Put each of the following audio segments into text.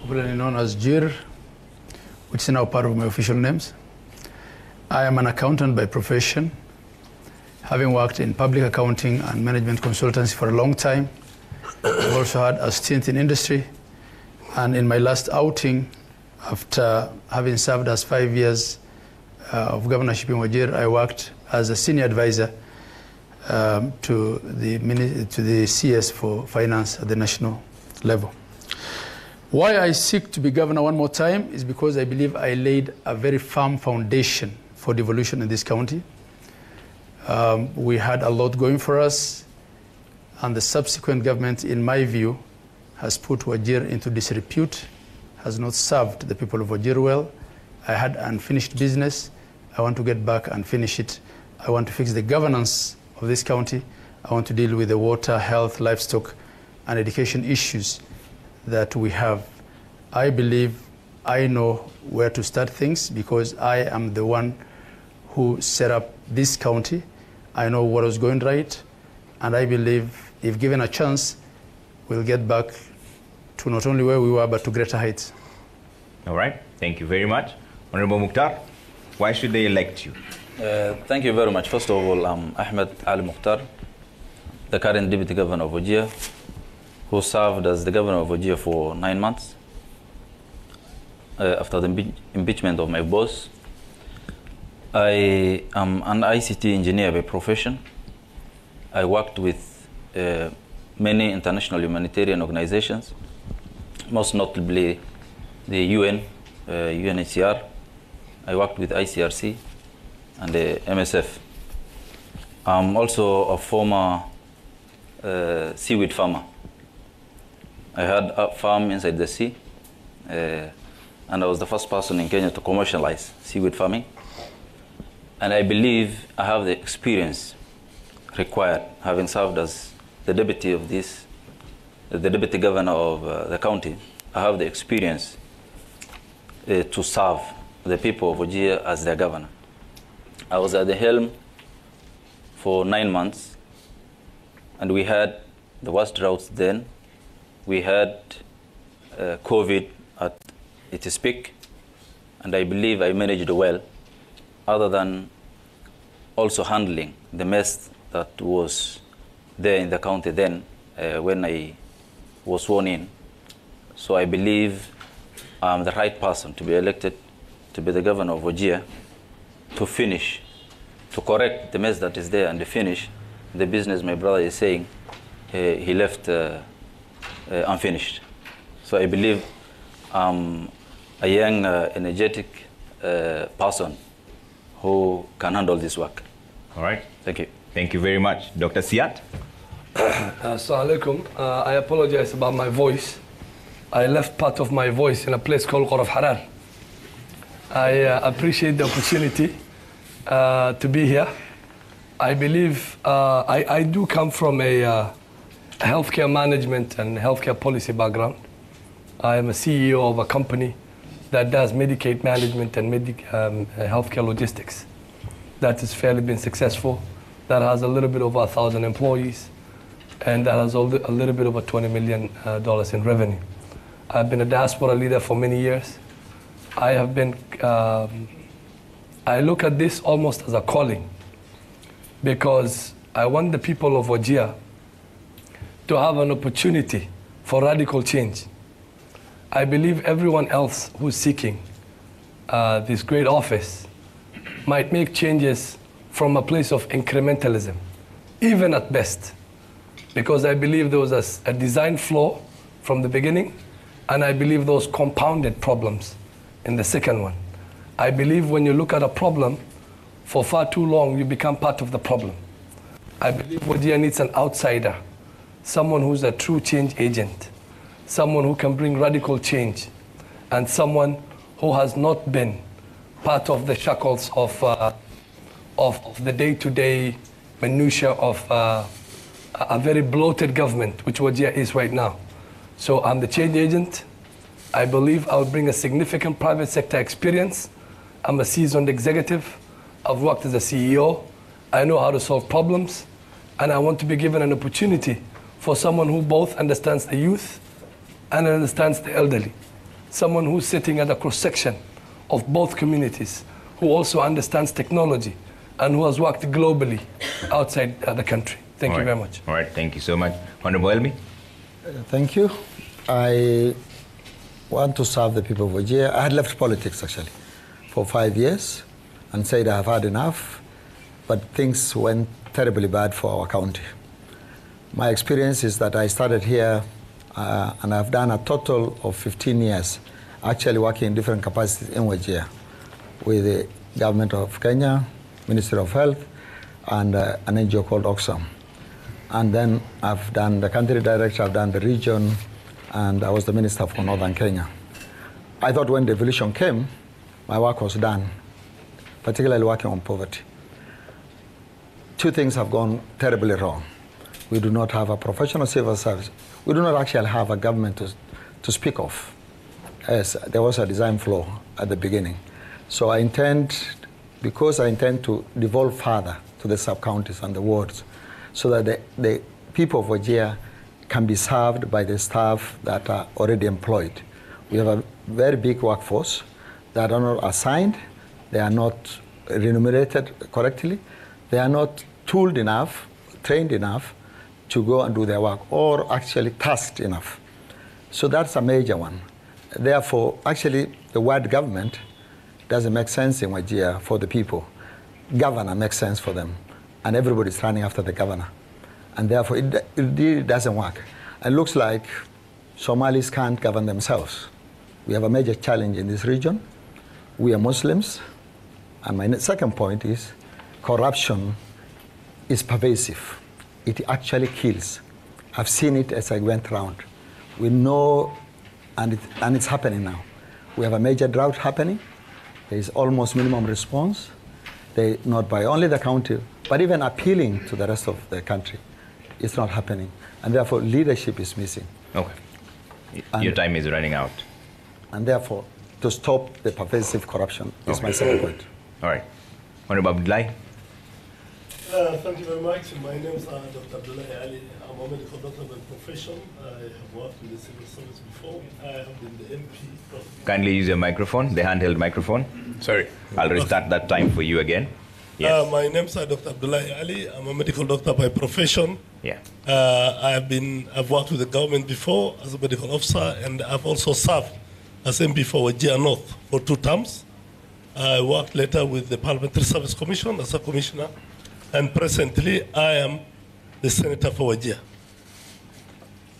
popularly known as Wajir, which is now part of my official names. I am an accountant by profession, having worked in public accounting and management consultancy for a long time. I've also had a stint in industry, and in my last outing, after having served as 5 years of governorship in Wajir, I worked as a senior advisor to the CS for finance at the national level. Why I seek to be governor one more time is because I believe I laid a very firm foundation for devolution in this county. We had a lot going for us, and the subsequent government, in my view, has put Wajir into disrepute, has not served the people of Wajir well. I had unfinished business. I want to get back and finish it. I want to fix the governance of this county. I want to deal with the water, health, livestock, and education issues that we have. I believe I know where to start things because I am the one who set up this county. I know what was going right, and I believe if given a chance, we'll get back to not only where we were, but to greater heights. All right, thank you very much. Honorable Mukhtar, why should they elect you? Thank you very much. First of all, I'm Ahmed Ali Mukhtar, the current Deputy Governor of Wajir, who served as the Governor of Wajir for 9 months after the impeachment of my boss. I am an ICT engineer by profession. I worked with many international humanitarian organizations, most notably the UN, UNHCR. I worked with ICRC and the MSF. I'm also a former seaweed farmer. I had a farm inside the sea, and I was the first person in Kenya to commercialize seaweed farming. And I believe I have the experience required, having served as the deputy of this, the deputy governor of the county. I have the experience to serve the people of Wajir as their governor. I was at the helm for 9 months, and we had the worst droughts then. We had COVID at its peak, and I believe I managed well, other than also handling the mess that was there in the county then when I was sworn in. So I believe I'm the right person to be elected to be the governor of Wajir, to finish, to correct the mess that is there and to finish the business my brother is saying he left unfinished. So I believe I'm a young, energetic person who can handle this work. All right. Thank you. Thank you very much. Dr. Siat? Assalamu alaikum. I apologize about my voice. I left part of my voice in a place called Quraf Harar. I appreciate the opportunity to be here. I believe I do come from a healthcare management and healthcare policy background. I am a CEO of a company that does Medicaid management and healthcare logistics. That has fairly been successful. That has a little bit over 1,000 employees, and that has a little bit over $20 million in revenue. I've been a diaspora leader for many years. I have been, I look at this almost as a calling, because I want the people of Wajir to have an opportunity for radical change. I believe everyone else who's seeking this great office might make changes from a place of incrementalism, even at best, because I believe there was a design flaw from the beginning, and I believe those compounded problems in the second one. I believe when you look at a problem for far too long, you become part of the problem. I believe Wajir needs an outsider, someone who's a true change agent, someone who can bring radical change, and someone who has not been part of the shackles of the day-to-day minutiae of a very bloated government, which Wajir is right now. So I'm the change agent. I believe I'll bring a significant private sector experience. I'm a seasoned executive. I've worked as a CEO. I know how to solve problems. And I want to be given an opportunity for someone who both understands the youth and understands the elderly. someone who's sitting at a cross-section of both communities, who also understands technology and who has worked globally outside the country. Thank you very much. All right, thank you so much. Honorable Elmi? Thank you. I want to serve the people of Wajir. I had left politics, actually, for 5 years and said I have had enough, but things went terribly bad for our county. My experience is that I started here and I've done a total of 15 years, actually working in different capacities in Wajir with the government of Kenya, Ministry of Health, and an NGO called Oxfam. And then I've done the country director, I've done the region, and I was the minister for Northern Kenya. I thought when devolution came, my work was done, particularly working on poverty. Two things have gone terribly wrong. We do not have a professional civil service. We do not actually have a government to speak of, as there was a design flaw at the beginning. So I intend, because I intend to devolve further to the sub-counties and the wards, so that the people of Wajir can be served by the staff that are already employed. We have a very big workforce that are not assigned, they are not remunerated correctly, they are not tooled enough, trained enough to go and do their work, or actually tasked enough. So that's a major one. Therefore, actually, the word government doesn't make sense in Wajir for the people. Governor makes sense for them, and everybody's running after the governor. And therefore, it really doesn't work. It looks like Somalis can't govern themselves. We have a major challenge in this region. We are Muslims. And my second point is corruption is pervasive. It actually kills. I've seen it as I went around. We know, and it's happening now. We have a major drought happening. There is almost minimum response. Not by only the county, but even appealing to the rest of the country. It's not happening. And therefore, leadership is missing. Okay. Your time is running out. And therefore, to stop the pervasive corruption is my second point. All right. Honorable Abdullahi? Thank you very much. My name is Dr. Abdullahi Ali. I'm a medical doctor by profession. I have worked in the civil service before. I have been the MP. Kindly use your microphone, the handheld microphone. Sorry, I'll restart that time for you again. Yes. My name is Dr. Abdullahi Ali. I'm a medical doctor by profession. Yeah. I've worked with the government before as a medical officer, and I've also served as MP for Wajir North for 2 terms. I worked later with the Parliamentary Service Commission as a commissioner, and presently I am the senator for Wajir.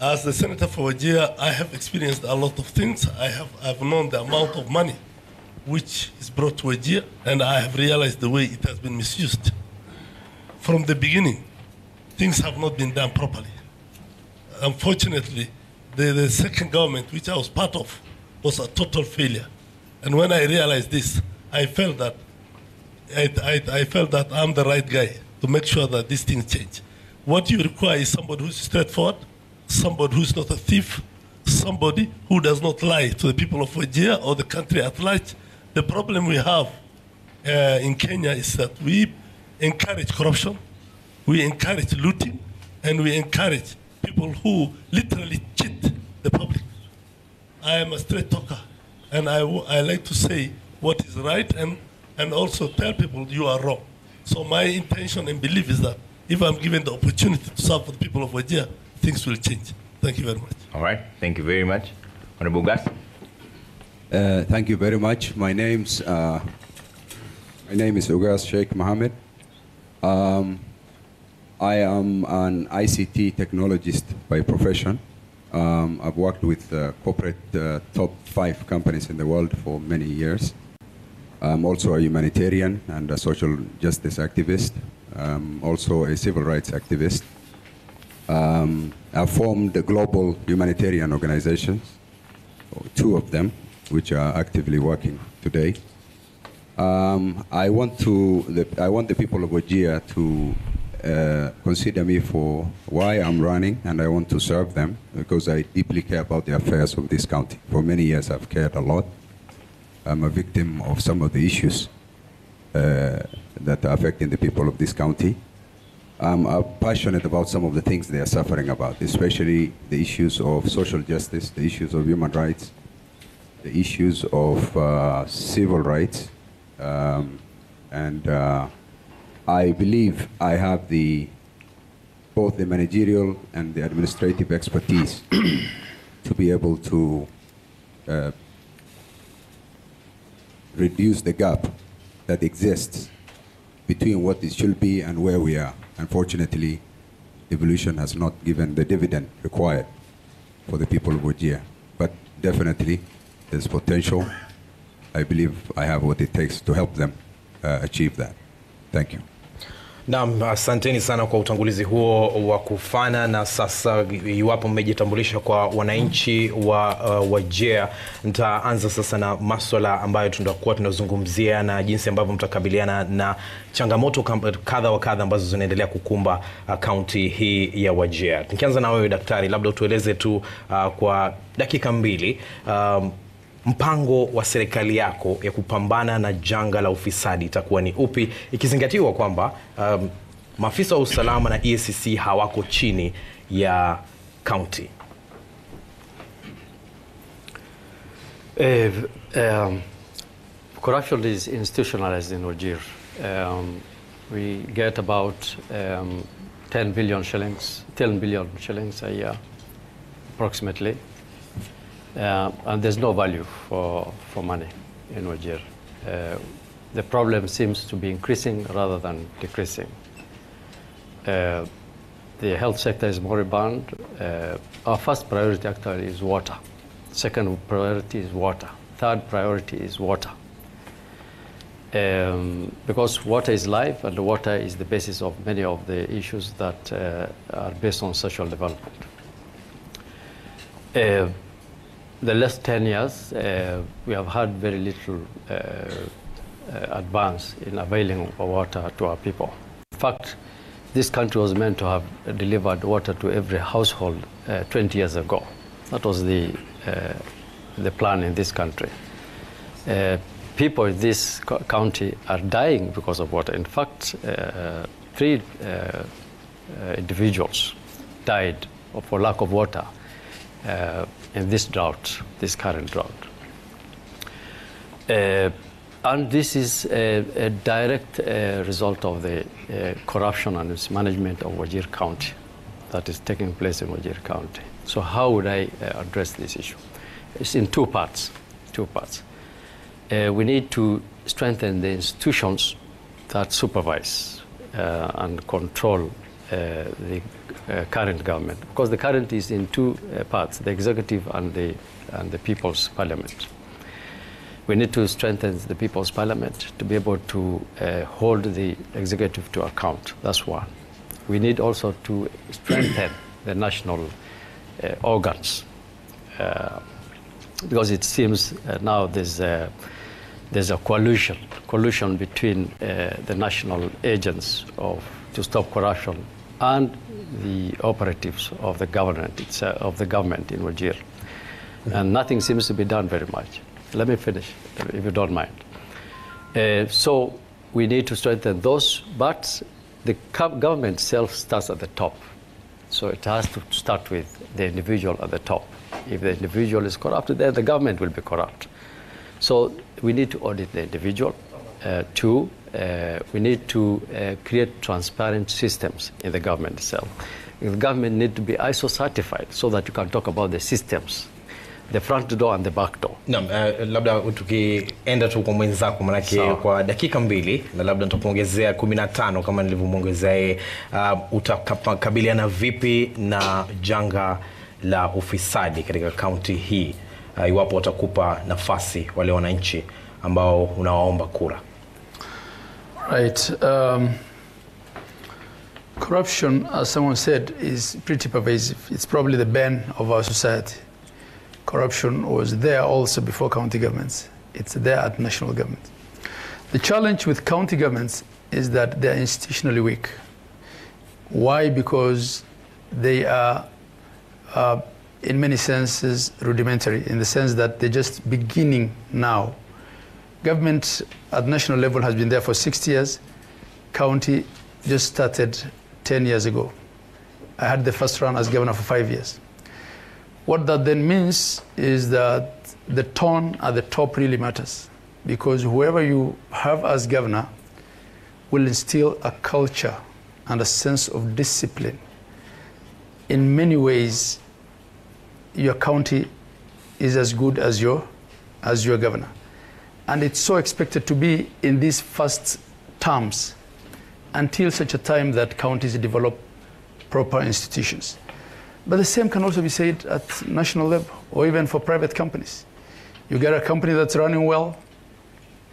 As the senator for Wajir, I have experienced a lot of things. I've known the amount of money which is brought to Wajir, and I have realized the way it has been misused. From the beginning, things have not been done properly. Unfortunately, the second government, which I was part of, was a total failure. And when I realized this, I felt that I'm the right guy to make sure that these things change. What you require is somebody who's straightforward, somebody who's not a thief, somebody who does not lie to the people of Wajir or the country at large. The problem we have in Kenya is that we encourage corruption, we encourage looting, and we encourage people who literally cheat the public. I am a straight talker, and I like to say what is right and also tell people you are wrong. So my intention and belief is that if I'm given the opportunity to serve for the people of Wajir, things will change. Thank you very much. All right, thank you very much. Honorable Gas? Thank you very much. My name is Ugas Sheikh Mohammed. I am an ICT technologist by profession. I've worked with corporate top 5 companies in the world for many years. I'm also a humanitarian and a social justice activist. Also a civil rights activist. I've formed global humanitarian organizations, 2 of them, which are actively working today. I want the people of Wajir to consider me for why I'm running, and I want to serve them because I deeply care about the affairs of this county. For many years, I've cared a lot. I'm a victim of some of the issues that are affecting the people of this county. I'm passionate about some of the things they are suffering about, especially the issues of social justice, the issues of human rights, the issues of civil rights, and I believe I have both the managerial and the administrative expertise to be able to reduce the gap that exists between what it should be and where we are. Unfortunately, evolution has not given the dividend required for the people of Wajir. But definitely, there's potential. I believe I have what it takes to help them achieve that. Thank you. Naam, asanteni sana kwa utangulizi huo wa kufana. Na sasa iwapo mmejitambulisha kwa wananchi wa Wajir, nitaanza sasa na masuala ambayo tutakuwa tunazungumzia na jinsi ambavyo mtakabiliana na changamoto kadha wa kadha ambazo zinaendelea kukumba kaunti hii ya Wajir. Nikianza na wewe daktari, labda utueleze tu kwa dakika mbili mpango wa serikali yako ya kupambana na janga la ufisadi itakuwa ni upi, ikizingatiwa kwamba maafisa wa usalama na EACC hawako chini ya county? Corruption is institutionalized in Wajir. We get about 10 billion shillings a year, approximately. And there's no value for money in Wajir. The problem seems to be increasing rather than decreasing. The health sector is moribund. Our first priority actually is water. Second priority is water. Third priority is water. Because water is life, and water is the basis of many of the issues that are based on social development. The last 10 years, we have had very little advance in availing water to our people. In fact, this country was meant to have delivered water to every household 20 years ago. That was the plan in this country. People in this county are dying because of water. In fact, 3 individuals died for lack of water in this drought, this current drought. And this is a direct result of the corruption and mismanagement of Wajir County that is taking place in Wajir County. So how would I address this issue? It's in two parts. We need to strengthen the institutions that supervise and control the current government, because the current is in two parts, the executive and the people's parliament. We need to strengthen the people's parliament to be able to hold the executive to account. That's one. We need also to strengthen the national organs, because it seems now there's a collusion between the national agents to stop corruption and the operatives of the government in Wajir. And nothing seems to be done very much. Let me finish, if you don't mind. So we need to strengthen those, but the government itself starts at the top. So it has to start with the individual at the top. If the individual is corrupt, then the government will be corrupt. So we need to audit the individual. Two, we need to create transparent systems in the government itself. The government needs to be ISO certified so that you can talk about the systems, the front door and the back door. Naam, labda tukienda tu kwa mwenzako manake kwa dakika mbili na labda nitakuongezea 15 kama nilivyomuongezea utakabiliana vipi na janga la ufisadi katika kaunti hii iwapo watakupa nafasi wale wananchi ambao unawaomba kura? Right. Corruption, as someone said, is pretty pervasive. It's probably the bane of our society. Corruption was there also before county governments. It's there at national government. The challenge with county governments is that they're institutionally weak. Why? Because they are, in many senses, rudimentary, in the sense that they're just beginning now. Government at national level has been there for 60 years. County just started 10 years ago. I had the first run as governor for 5 years. What that then means is that the tone at the top really matters, because whoever you have as governor will instill a culture and a sense of discipline. In many ways, your county is as good as your governor. And it's so expected to be in these first terms until such a time that counties develop proper institutions. But the same can also be said at national level or even for private companies. You get a company that's running well,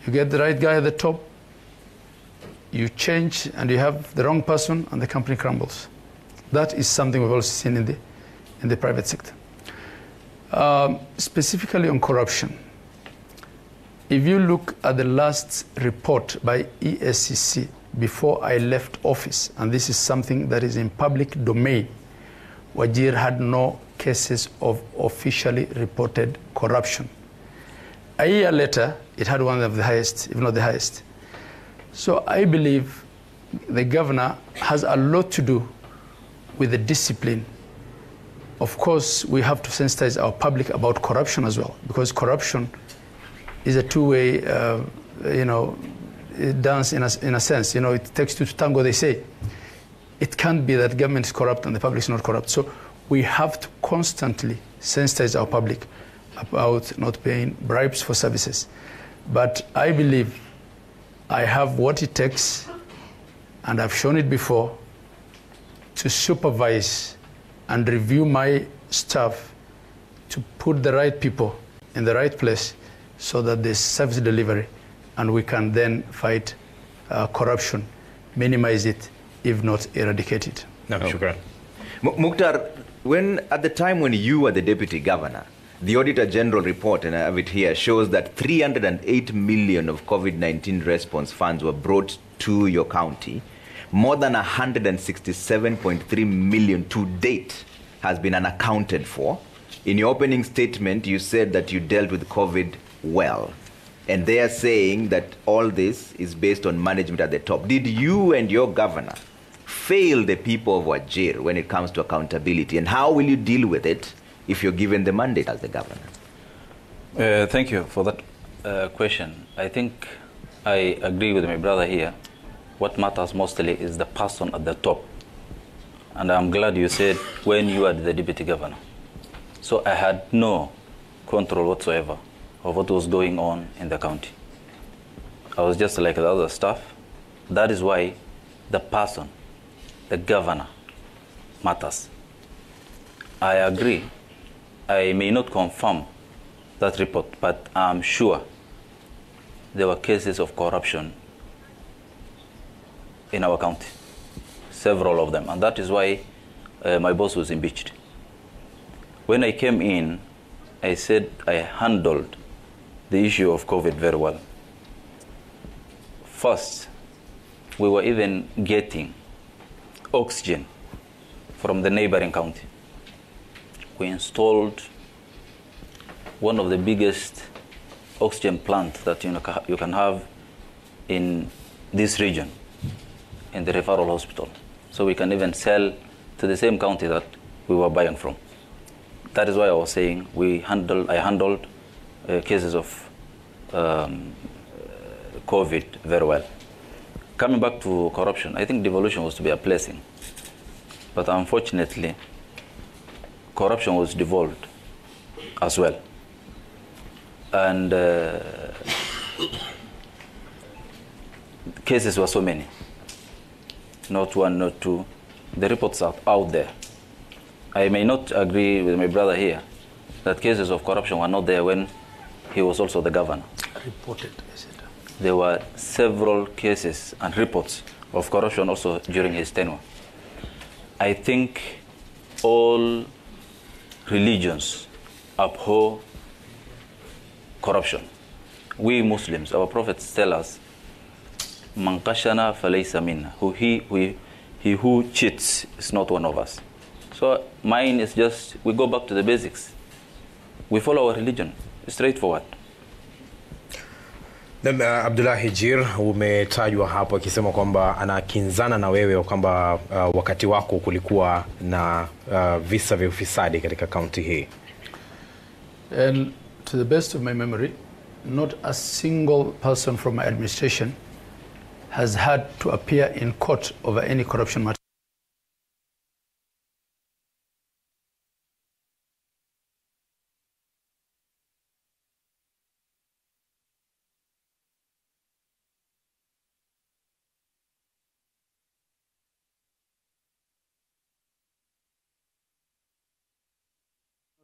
you get the right guy at the top, you change and you have the wrong person and the company crumbles. That is something we've also seen in the private sector. Specifically on corruption, if you look at the last report by ESCC before I left office, and this is something that is in public domain, Wajir had no cases of officially reported corruption. A year later, it had one of the highest, if not the highest. So I believe the governor has a lot to do with the discipline. Of course, we have to sensitize our public about corruption as well, because corruption is a two-way, dance in a sense. It takes two to tango, they say. It can't be that government is corrupt and the public is not corrupt. So we have to constantly sensitize our public about not paying bribes for services. But I believe I have what it takes, and I've shown it before, to supervise and review my staff to put the right people in the right place so that there's service delivery and we can then fight corruption, minimize it, if not eradicate it. No, shukran. Mukhtar, at the time when you were the deputy governor, the Auditor General report, and I have it here, shows that 308 million of COVID-19 response funds were brought to your county. More than 167.3 million to date has been unaccounted for. In your opening statement, you said that you dealt with COVID well. And they are saying that all this is based on management at the top. Did you and your governor fail the people of Wajir when it comes to accountability? And how will you deal with it if you're given the mandate as the governor? Thank you for that question. I think I agree with my brother here. What matters mostly is the person at the top. And I'm glad you said when you are the deputy governor. So I had no control whatsoever of what was going on in the county. I was just like the other staff. That is why the person, the governor, matters. I agree. I may not confirm that report, but I'm sure there were cases of corruption in our county, several of them, and that is why my boss was impeached. When I came in, I said I handled the issue of COVID very well. First, we were even getting oxygen from the neighboring county. We installed one of the biggest oxygen plants that you can have in this region, in the referral hospital. So we can even sell to the same county that we were buying from. That is why I was saying I handled cases of COVID very well. Coming back to corruption, I think devolution was to be a blessing. But unfortunately, corruption was devolved as well. And cases were so many. Not one, not two. The reports are out there. I may not agree with my brother here that cases of corruption were not there when he was also the governor. Reported, is it? There were several cases and reports of corruption also during his tenure. I think all religions abhor corruption. We Muslims, our prophets tell us, Man qashana falaysa minna. He who cheats is not one of us. So mine is just, we go back to the basics. We follow our religion, straightforward. Abdullahi Jir, umetajwa hapo akisema kwamba anakinzana na wewe kwamba wakati wako kulikuwa na visa vya ufisadi katika kaunti hii. to the best of my memory, not a single person from my administration has had to appear in court over any corruption matter.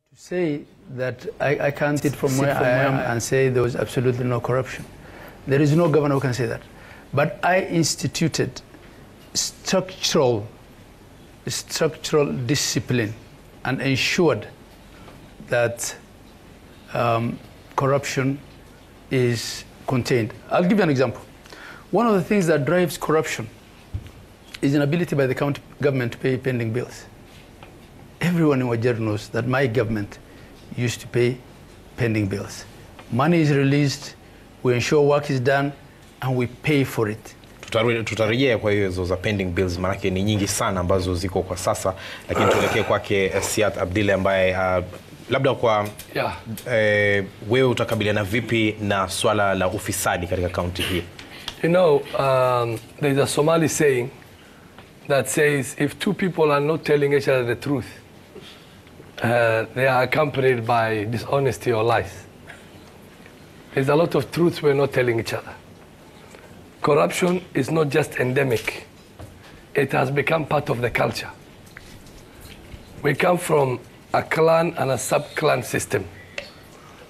To say that I can't sit from where I am and say there was absolutely no corruption. There is no governor who can say that. But I instituted structural discipline and ensured that corruption is contained. I'll give you an example. One of the things that drives corruption is inability by the county government to pay pending bills. Everyone in Wajir knows that my government used to pay pending bills. Money is released, we ensure work is done, and we pay for it. Tutarejea kwa hizo za pending bills, manake ni nyingi sana ambazo ziko kwa sasa, lakini tuelekee kwake Siad Abdille ambaye labda kwa wewe utakabiliana vipi na swala la ufisadi katika kaunti hii? You know, there's a Somali saying that says if two people are not telling each other the truth, they are accompanied by dishonesty or lies. There's a lot of truths we're not telling each other. Corruption is not just endemic. It has become part of the culture. We come from a clan and a sub-clan system.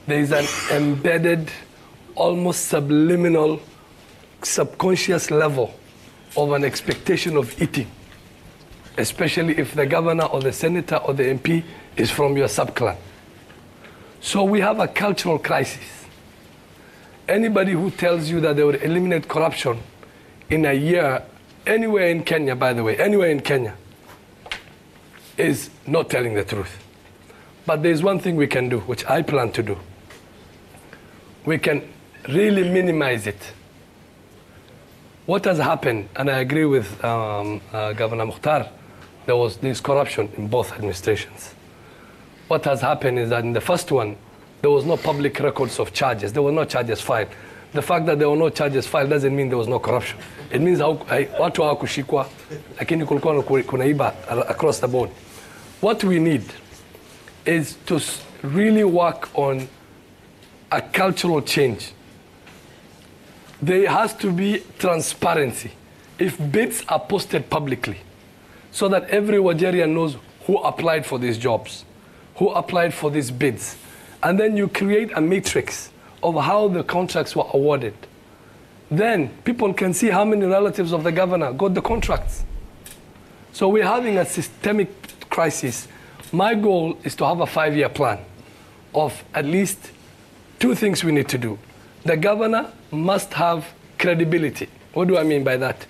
There is an embedded, almost subliminal, subconscious level of an expectation of eating, especially if the governor or the senator or the MP is from your sub-clan. So we have a cultural crisis. Anybody who tells you that they would eliminate corruption in a year, anywhere in Kenya, by the way, anywhere in Kenya, is not telling the truth. But there's one thing we can do, which I plan to do. We can really minimize it. What has happened, and I agree with Governor Mukhtar, there's corruption in both administrations. What has happened is that in the first one, there was no public records of charges. There were no charges filed. The fact that there were no charges filed doesn't mean there was no corruption. It means watu hawakushikwa, lakini kulikuwa kunaiba across the board. What we need is to really work on a cultural change. There has to be transparency. If bids are posted publicly, so that every Wajirian knows who applied for these jobs, who applied for these bids, and then you create a matrix of how the contracts were awarded. Then people can see how many relatives of the governor got the contracts. So we're having a systemic crisis. My goal is to have a 5-year plan of at least 2 things we need to do. The governor must have credibility. What do I mean by that?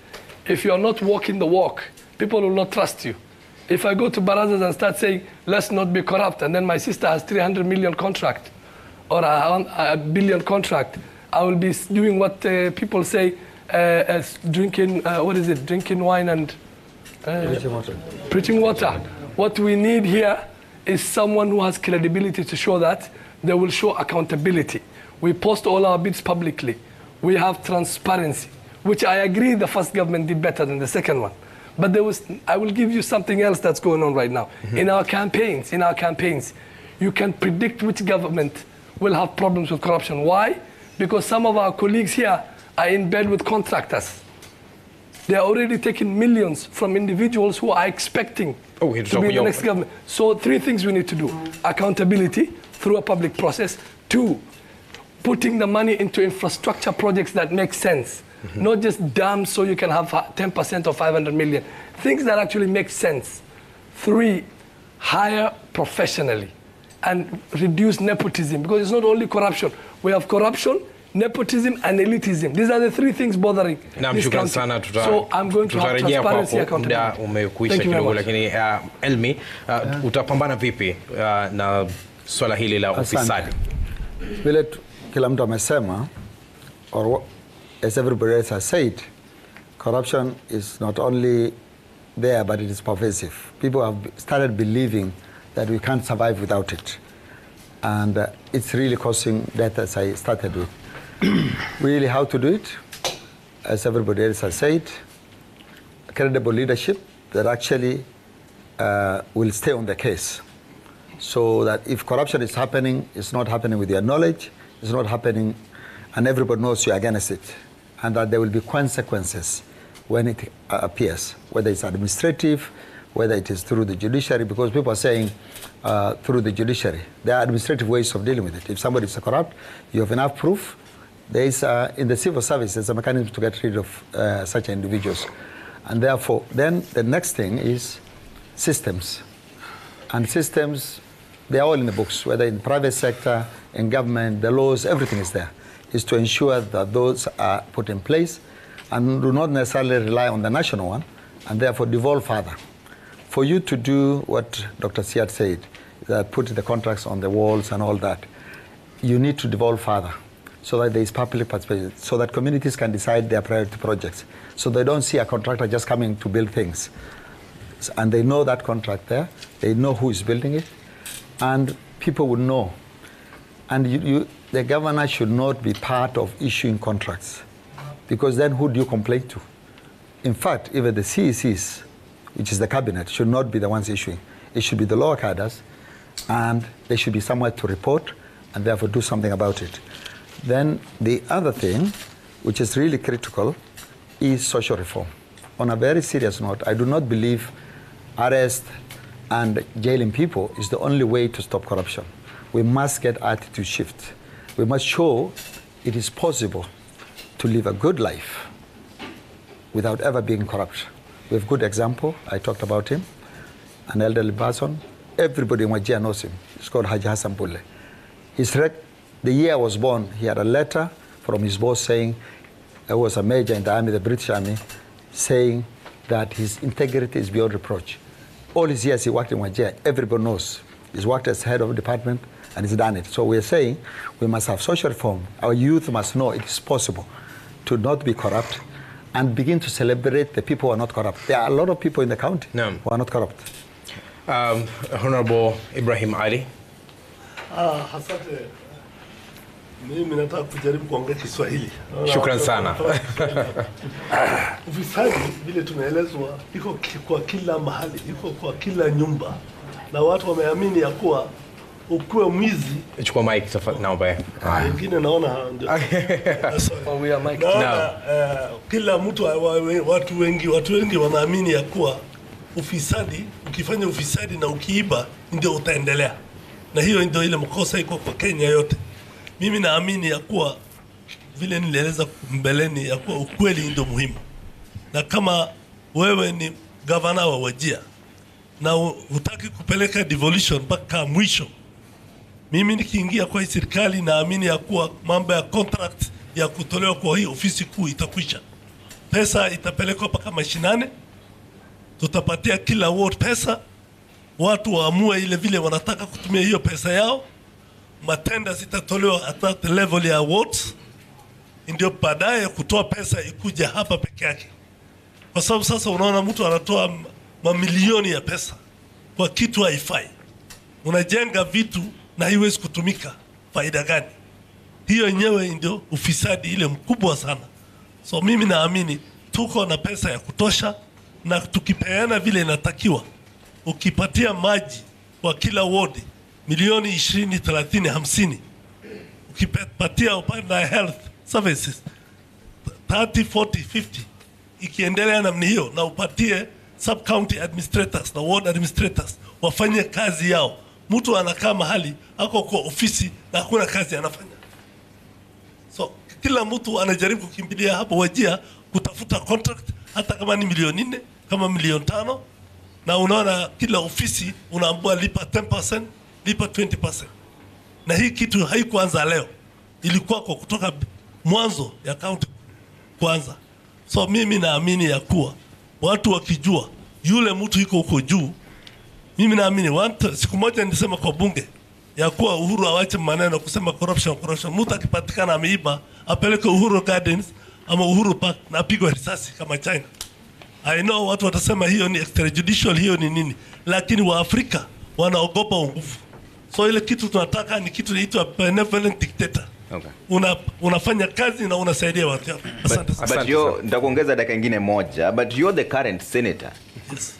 If you're not walking the walk, people will not trust you. If I go to Barazas and start saying, let's not be corrupt, and then my sister has 300 million contract or a billion contract, I will be doing what people say as drinking, drinking wine and preaching water. What we need here is someone who has credibility to show that. They will show accountability. We post all our bids publicly. We have transparency, which I agree the first government did better than the second one. But I will give you something else that's going on right now. Mm-hmm. In our campaigns, you can predict which government will have problems with corruption. Why? Because some of our colleagues here are in bed with contractors. They are already taking millions from individuals who are expecting to be in the next government. So 3 things we need to do. Accountability through a public process. 2, putting the money into infrastructure projects that make sense. Mm-hmm. Not just dams so you can have 10% or 500 million. Things that actually make sense. 3, hire professionally and reduce nepotism, because it's not only corruption. We have corruption, nepotism and elitism. These are the 3 things bothering this country. So I'm going to have transparency, accountability. Umekuisha kidogo, lakini Elmi, utapambana vipi na swala hili la ufisadi? Vile kila mtu amesema, or as everybody else has said, corruption is not only there, but it is pervasive. People have started believing that we can't survive without it. And it's really causing death, as I started with. Really, how to do it? As everybody else has said, credible leadership that actually will stay on the case. So that if corruption is happening, it's not happening with your knowledge, it's not happening, and everybody knows you're against it. And that there will be consequences when it appears, whether it's administrative, whether it is through the judiciary, because people are saying through the judiciary. There are administrative ways of dealing with it. If somebody is corrupt, you have enough proof. There is, in the civil service, there's a mechanism to get rid of such individuals. And therefore, then the next thing is systems. And systems, they're all in the books, whether in the private sector, in government, the laws, everything is there. Is to ensure that those are put in place and do not necessarily rely on the national one, and therefore devolve further. For you to do what Dr. Siad said, that put the contracts on the walls and all that, you need to devolve further so that there is public participation, so that communities can decide their priority projects, so they don't see a contractor just coming to build things. And they know that contract there, they know who is building it, and people would know. And the governor should not be part of issuing contracts, because then who do you complain to? In fact, even the CECs, which is the cabinet, should not be the ones issuing. It should be the lower cadres, and they should be somewhere to report and therefore do something about it. Then the other thing, which is really critical, is social reform. On a very serious note, I do not believe arrest and jailing people is the only way to stop corruption. We must get attitude shift. We must show it is possible to live a good life without ever being corrupt. We have good example. I talked about him, an elderly person. Everybody in Wajir knows him. It's called Haji Hassan Bulle. The year I was born, he had a letter from his boss saying, I was a major in the army, the British Army, saying that his integrity is beyond reproach. All his years he worked in Wajir, everybody knows. He's worked as head of a department and he's done it. So we're saying we must have social reform. Our youth must know it is possible to not be corrupt and begin to celebrate the people who are not corrupt. There are a lot of people in the county who are not corrupt. Honorable Ibrahim Ali. Asante. Mimi nataka kujaribu kuongea Kiswahili. Shukran sana. Ufisadi vile tumeelezwa iko kwa kila mahali, iko kwa kila nyumba. Na watu wameamini ya kuwa ukuwe mwizi. Chukua mic tafadhali naomba. Wengine naona ndio. We are mic. Kila mtu watu wengi wanaamini ya kuwa ufisadi, ukifanya ufisadi na ukiiba ndio utaendelea. Na hiyo ndio ile mkosa iko kwa Kenya yote. Mimi naamini ya kuwa vile nilieleza mbeleni ya kuwa ukweli ndio muhimu. Na kama wewe ni gavana wa Wajir na hutaki kupeleka devolution mpaka mwisho, mimi nikiingia kwa serikali naamini ya kuwa mambo ya contract ya kutolewa kwa hii ofisi kuu itakwisha. Pesa itapelekwa mpaka mashinane, tutapatia kila ward pesa, watu waamue ile vile wanataka kutumia hiyo pesa yao. Matenda zitatolewa at the level ya wards, ndio baadaye kutoa pesa ikuja hapa peke yake. Kwa sababu sasa unaona mtu anatoa mamilioni ya pesa kwa kitu haifai. Unajenga vitu na haiwezi kutumika, faida gani? Hiyo yenyewe ndio ufisadi ile mkubwa sana. So mimi naamini tuko na pesa ya kutosha, na tukipeana vile inatakiwa, ukipatia maji kwa kila ward milioni 20, 30, 50, ukipatia upande wa health services 30, 40, 50, ikiendelea namna hiyo, na upatie sub county administrators na ward administrators wafanye kazi yao. Mtu anakaa mahali ako kwa ofisi na hakuna kazi anafanya. So kila mtu anajaribu kukimbilia hapo Wajir kutafuta contract, hata kama ni milioni 4, kama milioni 5, na unaona kila ofisi unaambiwa lipa 10%, lipa 20%. Na hii kitu haikuanza leo, ilikuwa kwa kutoka mwanzo ya county kwanza. So mimi naamini ya kuwa watu wakijua yule mtu yuko huko juu, mimi naamini siku moja nilisema kwa bunge ya kuwa Uhuru awache maneno kusema corruption. Mtu akipatikana ameiba apeleke Uhuru Gardens ama Uhuru Park na apigwe risasi kama China. I know watu watasema hiyo ni extrajudicial, hiyo ni nini, lakini wa Afrika wanaogopa nguvu. So ile kitu tunataka ni kitu inaitwa benevolent dictator. Okay. Unafanya kazi na unasaidia watu. Asante. But you're, nitakuongeza dakika nyingine moja, but you're the current senator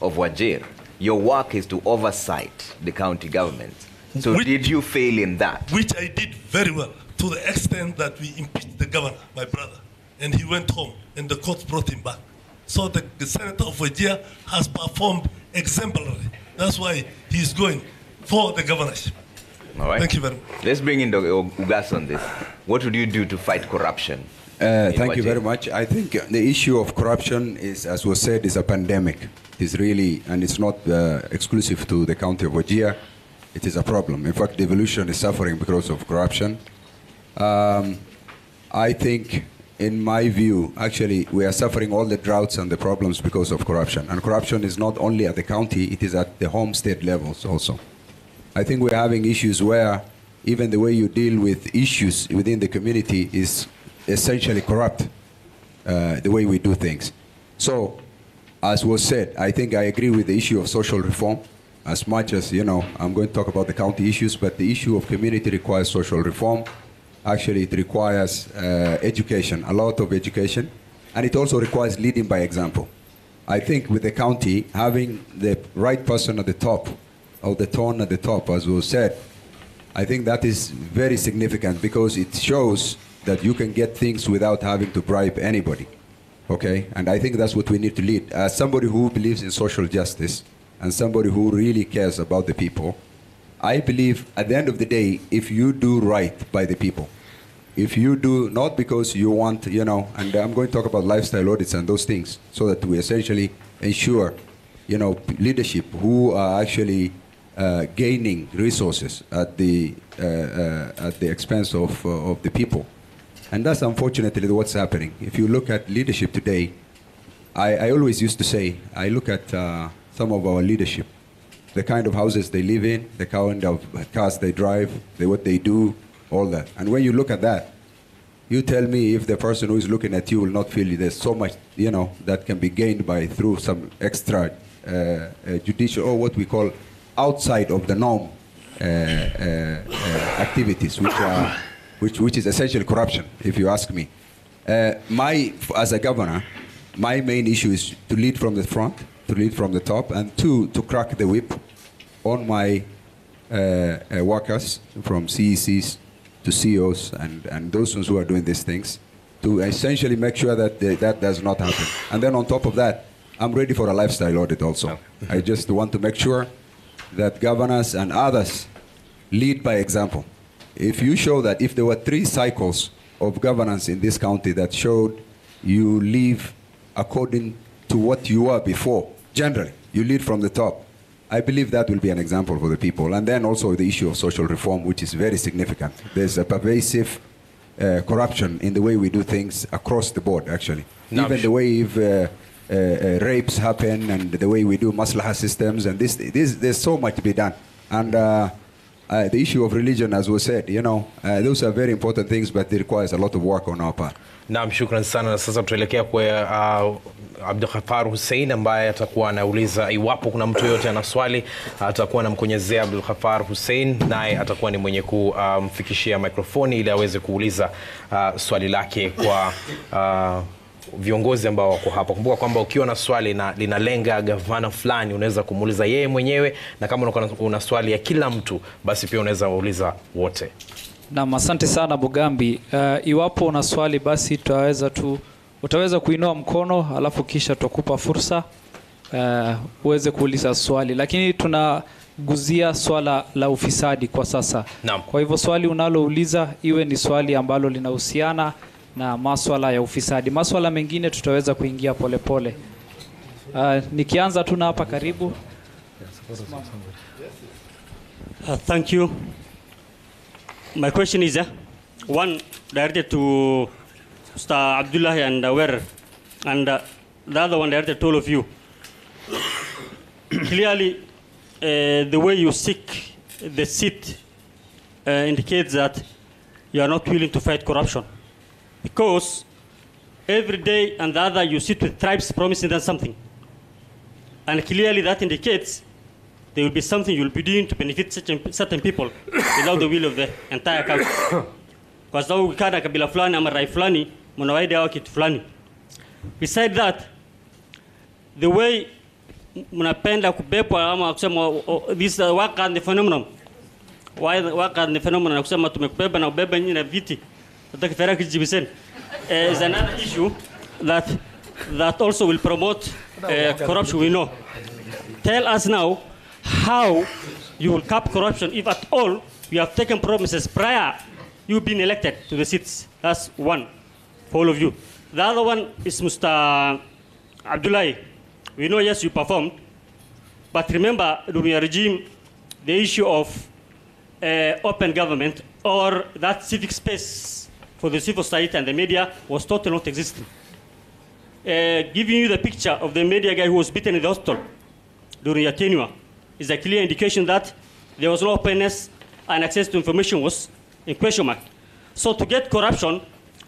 of Wajir. Your work is to oversight the county government. So did you fail in that? Which I did very well, to the extent that we impeached the governor, my brother, and he went home, and the court brought him back. So the senator of Wajir has performed exemplarily. That's why he's going for the governorship. All right. Thank you very much. Let's bring in Ugas on this. What would you do to fight corruption? Thank you very much. I think the issue of corruption is, as was said, is a pandemic. It is really, and it's not exclusive to the county of Wajir. It is a problem. In fact, devolution is suffering because of corruption. I think, in my view, actually, we are suffering all the droughts and the problems because of corruption. And corruption is not only at the county, it is at the home state levels also. I think we're having issues where even the way you deal with issues within the community is essentially corrupt, the way we do things. So, as was said, I think I agree with the issue of social reform. As much as, you know, I'm going to talk about the county issues, but the issue of community requires social reform. Actually, it requires education, a lot of education, and it also requires leading by example. I think with the county, having the right person at the top, or the tone at the top, as was said, I think that is very significant because it shows that you can get things without having to bribe anybody, okay? And I think that's what we need to lead. As somebody who believes in social justice and somebody who really cares about the people, I believe at the end of the day, if you do right by the people, if you do not because you want, you know, and I'm going to talk about lifestyle audits and those things so that we essentially ensure, you know, leadership who are actually gaining resources at the expense of the people. And that's unfortunately what's happening. If you look at leadership today, I always used to say, I look at some of our leadership, the kind of houses they live in, the kind of cars they drive, what they do, all that. And when you look at that, you tell me if the person who is looking at you will not feel there's so much, you know, that can be gained by through some extra judicial, or what we call outside of the norm activities, which is essentially corruption, if you ask me. As a governor, my main issue is to lead from the front, to lead from the top, and to crack the whip on my workers, from CECs to CEOs and those ones who are doing these things, to essentially make sure that that does not happen. And then on top of that, I'm ready for a lifestyle audit also. I just want to make sure that governors and others lead by example. If you show that, if there were 3 cycles of governance in this county that showed you live according to what you were before, generally, you lead from the top, I believe that will be an example for the people. And then also the issue of social reform, which is very significant. There's a pervasive corruption in the way we do things across the board, actually. Even the way rapes happen and the way we do maslaha systems, and there's so much to be done. And the issue of religion, as was said, you know, those are very important things, but it requires a lot of work on our part. Naam, shukran sana. Na sasa tuelekea kwa Abdulghafar Hussein ambaye atakuwa anauliza iwapo kuna mtu yote ana swali, atakuwa anamkonyezea Abdulghafar Hussein, naye atakuwa ni mwenye kumfikishia mikrofoni ili aweze kuuliza swali lake kwa viongozi ambao wako hapa. Kumbuka kwamba ukiwa na swali na linalenga gavana fulani, unaweza kumuuliza yeye mwenyewe, na kama una swali ya kila mtu, basi pia unaweza wauliza wote. Na asante sana Bugambi. Iwapo una swali, basi utaweza kuinua mkono, alafu kisha tutakupa fursa uweze kuuliza swali. Lakini tunaguzia swala la ufisadi kwa sasa. Naam. Kwa hivyo swali unalouliza iwe ni swali ambalo linahusiana na maswala ya ufisadi. Maswala mengine tutaweza kuingia polepole. Nikianza tu na hapa karibu. Thank you. My question is one directed to Mr. Abdullah and Wer, and the other one directed to all of you. Clearly, the way you seek the seat indicates that you are not willing to fight corruption. Because every day and the other you sit with tribes promising them something. And clearly that indicates there will be something you will be doing to benefit certain people without the will of the entire country. Kwa sababu ukikana kabila fulani ama rai fulani, mnawaida hao kitu fulani. Besides that, the way mnapenda kubebwa ama kusema this work and the phenomenon. Why work and the phenomenon na kusema tumekubeba na ubeba nyinyi na viti. Nataka fera kijibisen. Is another issue that also will promote corruption, we know. Tell us now how you will cap corruption if at all you have taken promises prior you being elected to the seats. That's one for all of you. The other one is Mr. Abdullahi. We know, yes, you performed, but remember during your regime, the issue of open government or that civic space for the civil society and the media was totally not existing. Giving you the picture of the media guy who was beaten in the hospital during your tenure is a clear indication that there was no openness and access to information was in question mark. So to get corruption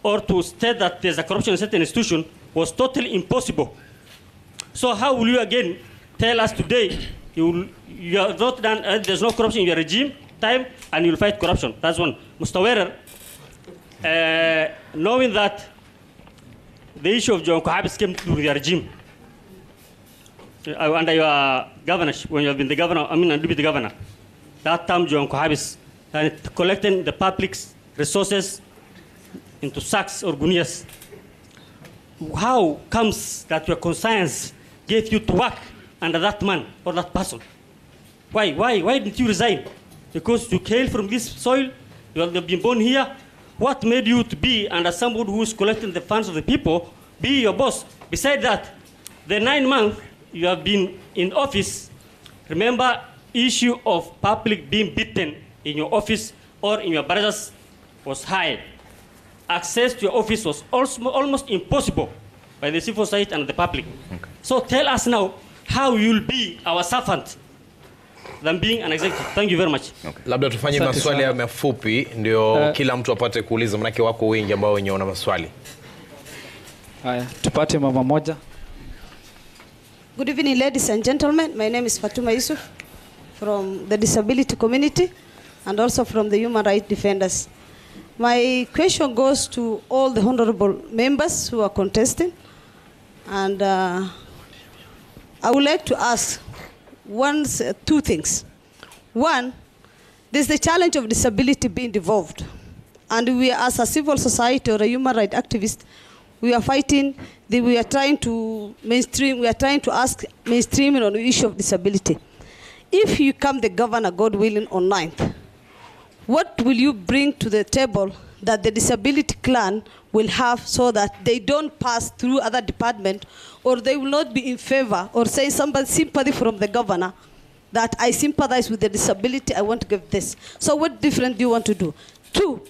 or to state that there's a corruption in a certain institution was totally impossible. So how will you again tell us today you have not done, there's no corruption in your regime time and you'll fight corruption? That's one. Mr. Werer, knowing that the issue of John Kohabis came to your regime, under your governorship, when you have been the governor, deputy governor, that time John Kohabis collecting the public's resources into sacks or gunias. How comes that your conscience gave you to work under that man or that person? Why didn't you resign? Because you came from this soil, you have been born here. What made you to be under somebody who is collecting the funds of the people, be your boss? Besides that, the 9 months you have been in office, remember issue of public being beaten in your office or in your barracks was high. Access to your office was almost impossible by the civil society and the public. Okay. So tell us now how you'll be our servant than being an executive. Thank you very much. Okay. Labda tufanye maswali ya mafupi ndio kila mtu apate kuuliza, manake wako wengi ambao wenye wana maswali. Haya, tupate mama moja. Good evening, ladies and gentlemen. My name is Fatuma Yusuf from the disability community and also from the human rights defenders. My question goes to all the honorable members who are contesting, and I would like to ask two things. One, there's the challenge of disability being devolved, and we as a civil society or a human rights activist, we are fighting, we are trying to mainstream, we are trying to ask mainstreaming on the issue of disability. If you become the governor, God willing, on 9th, what will you bring to the table that the disability clan will have so that they don't pass through other departments or they will not be in favor or say somebody sympathy from the governor that I sympathize with the disability, I want to give this. So what different do you want to do? Two,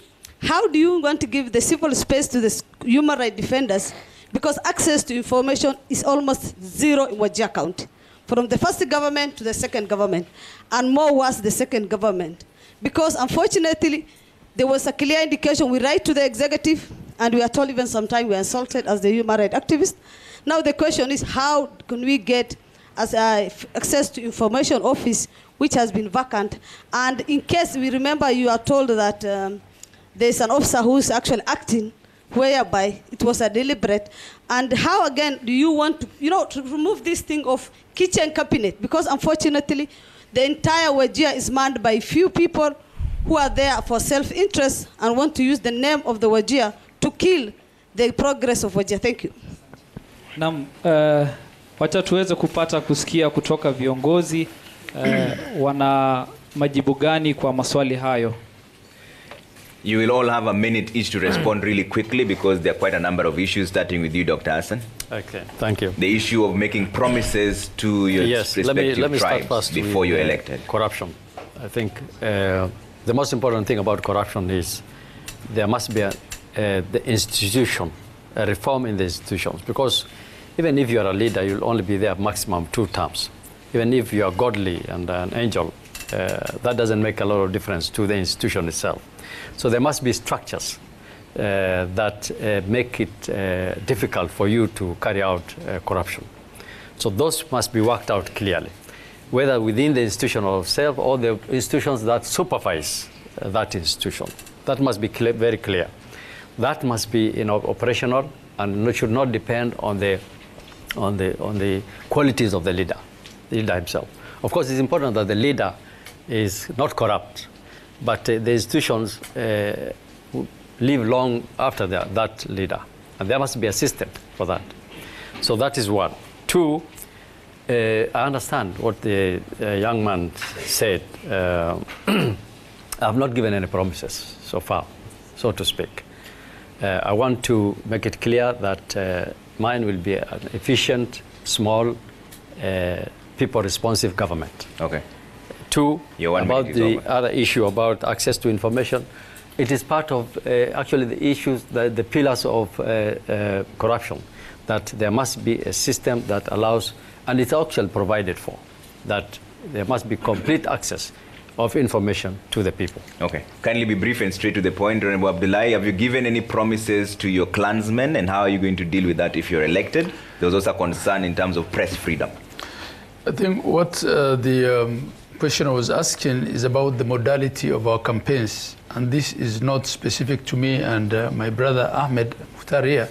how do you want to give the civil space to the human rights defenders? Because access to information is almost zero in Wajir County, from the first government to the second government, and more was the second government. Because unfortunately, there was a clear indication. We write to the executive, and we are told even sometimes we are insulted as the human rights activists. Now the question is, how can we get as access to information office, which has been vacant? And in case we remember, you are told that there's an officer who's actually acting, whereby it was a deliberate. And how, again, do you want to, to remove this thing of kitchen cabinet? Because unfortunately, the entire Wajir is manned by few people who are there for self-interest and want to use the name of the Wajir to kill the progress of Wajir. Thank you. Naam, wacha tuweze kupata kusikia kutoka viongozi wana majibu gani kwa maswali hayo. You will all have a minute each to respond really quickly because there are quite a number of issues, starting with you, Dr. Hassan. Okay, thank you. The issue of making promises to your respective tribes before you're elected. Corruption. I think the most important thing about corruption is there must be the institution, a reform in the institutions. Because even if you are a leader, you'll only be there maximum 2 terms. Even if you are godly and an angel, that doesn't make a lot of difference to the institution itself. So there must be structures that make it difficult for you to carry out corruption. So those must be worked out clearly. whether within the institution itself or the institutions that supervise that institution. That must be very clear. That must be operational and should not depend on the qualities of the leader himself. Of course, it's important that the leader is not corrupt, but the institutions live long after that leader, and there must be a system for that. So that is one. Two, I understand what the young man said. I have not given any promises so far, so to speak. I want to make it clear that mine will be an efficient, small, people-responsive government. Okay. Two, about the other issue about access to information, it is part of actually the issues, the pillars of corruption, that there must be a system that allows, and it's actually provided for, that there must be complete access of information to the people. Okay. Kindly be brief and straight to the point. Honorable Abdullahi, have you given any promises to your clansmen, and how are you going to deal with that if you're elected? There was also a concern in terms of press freedom. I think what the questioner was asking is about the modality of our campaigns, and this is not specific to me and my brother Ahmed Mukhtar.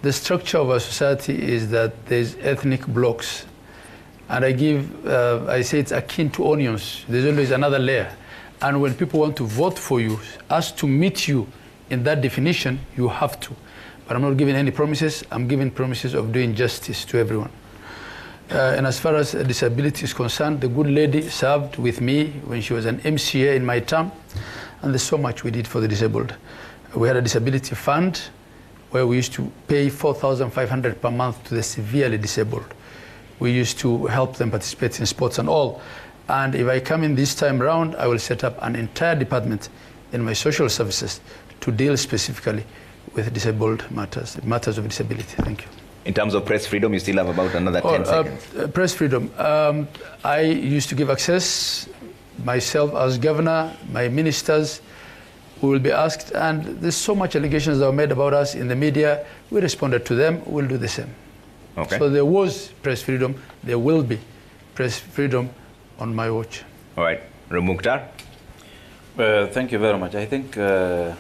The structure of our society is that there's ethnic blocks, and I say it's akin to onions. There's always another layer, and when people want to vote for you, ask to meet you in that definition, you have to. But I'm not giving any promises. I'm giving promises of doing justice to everyone. And as far as disability is concerned, the good lady served with me when she was an MCA in my term, and there's so much we did for the disabled. We had a disability fund where we used to pay 4,500 per month to the severely disabled. We used to help them participate in sports and all. And if I come in this time around, I will set up an entire department in my social services to deal specifically with disabled matters of disability. Thank you. In terms of press freedom, you still have about another 10 seconds. Press freedom. I used to give access myself as governor, my ministers who will be asked, and there's so much allegations that were made about us in the media. We responded to them. We'll do the same. Okay. So there was press freedom. There will be press freedom on my watch. All right. Mukhtar? Thank you very much. I think the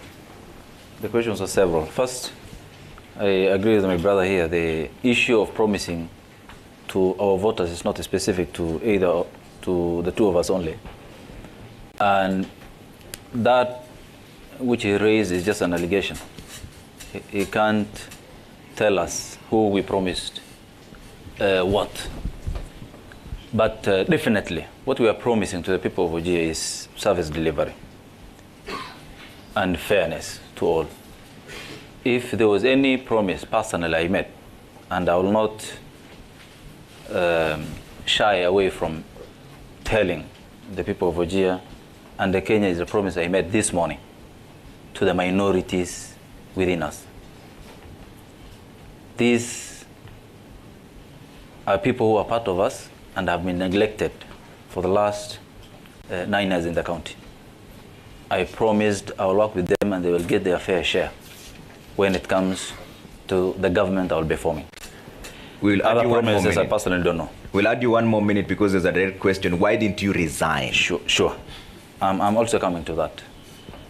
questions are several. First, I agree with my brother here. The issue of promising to our voters is not specific to either to the two of us only. And that which he raised is just an allegation. He can't tell us who we promised what. But definitely, what we are promising to the people of Wajir is service delivery and fairness to all. If there was any promise personally I made, and I will not shy away from telling the people of Wajir, and the Kenya is a promise I made this morning to the minorities within us. These are people who are part of us and have been neglected for the last 9 years in the county. I promised I will work with them and they will get their fair share when it comes to the government I will be forming. We'll add you one more minute. I personally don't know. We'll add you one more minute because there's a direct question. Why didn't you resign? Sure. I'm also coming to that.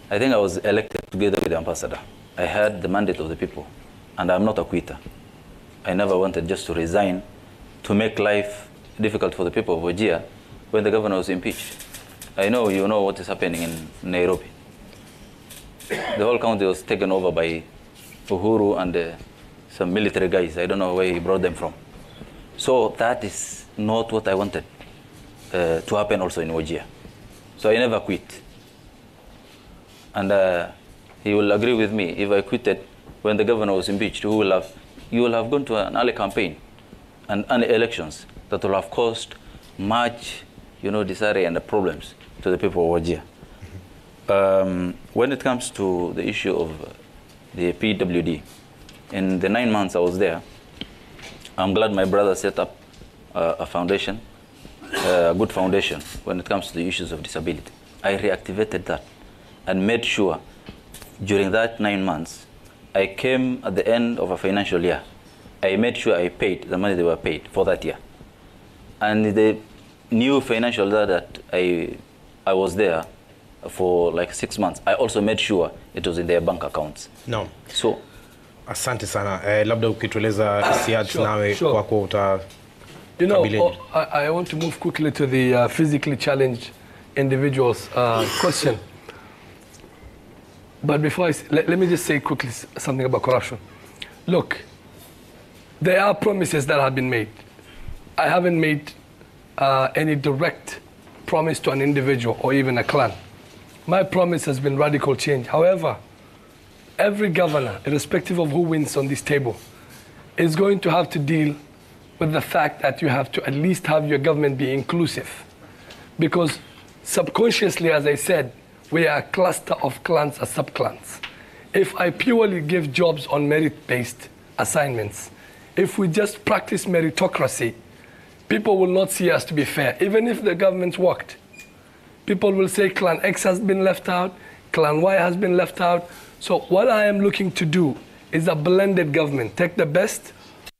I think I was elected together with the ambassador. I had the mandate of the people, and I'm not a quitter. I never wanted just to resign to make life difficult for the people of Wajir when the governor was impeached. I know you know what is happening in Nairobi. The whole county was taken over by Uhuru and some military guys. I don't know where he brought them from. So that is not what I wanted to happen also in Wajir. So I never quit. And he will agree with me. If I quitted when the governor was impeached, you will have gone to an early campaign and elections that will have caused much, disarray and problems to the people of Wajir. When it comes to the issue of the PWD, in the 9 months I was there, I'm glad my brother set up a foundation, a good foundation when it comes to the issues of disability. I reactivated that and made sure during that 9 months, I came at the end of a financial year. I made sure I paid the money they were paid for that year. And the new financial data that I was there for like 6 months, I also made sure it was in their bank accounts. No. So, asante sana. Labda ukitueleza Siad nawe kwako uta. You know, I want to move quickly to the physically challenged individuals question. But before let me just say quickly something about corruption. Look, there are promises that have been made. I haven't made any direct promise to an individual or even a clan. My promise has been radical change. However, every governor, irrespective of who wins on this table, is going to have to deal with the fact that you have to at least have your government be inclusive. Because subconsciously, as I said, we are a cluster of clans or sub-clans. If I purely give jobs on merit-based assignments, if we just practice meritocracy, people will not see us to be fair. Even if the government's worked, people will say Clan X has been left out, Clan Y has been left out. So what I am looking to do is a blended government. Take the best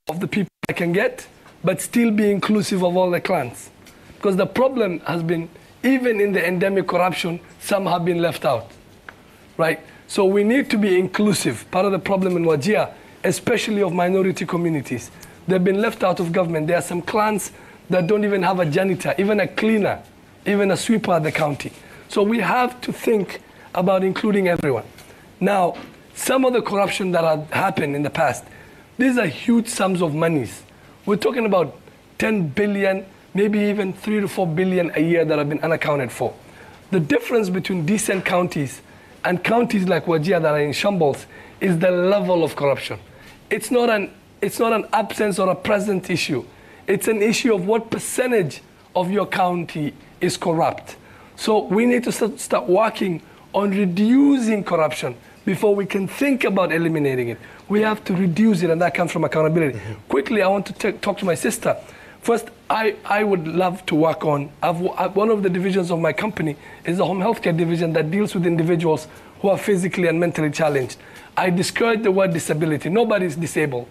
of the people I can get, but still be inclusive of all the clans. Because the problem has been, even in the endemic corruption, some have been left out, right? So we need to be inclusive. Part of the problem in Wajir, especially of minority communities, they've been left out of government. There are some clans that don't even have a janitor, even a cleaner, even a sweeper at the county. So we have to think about including everyone. Now, some of the corruption that had happened in the past, these are huge sums of monies. We're talking about 10 billion, maybe even 3 to 4 billion a year that have been unaccounted for. The difference between decent counties and counties like Wajir that are in shambles is the level of corruption. It's not an absence or a present issue. It's an issue of what percentage of your county is corrupt. So we need to start working on reducing corruption before we can think about eliminating it. We have to reduce it, and that comes from accountability. Quickly, I want to talk to my sister. First, I would love to work on, one of the divisions of my company is the home healthcare division that deals with individuals who are physically and mentally challenged. I discourage the word disability. Nobody is disabled,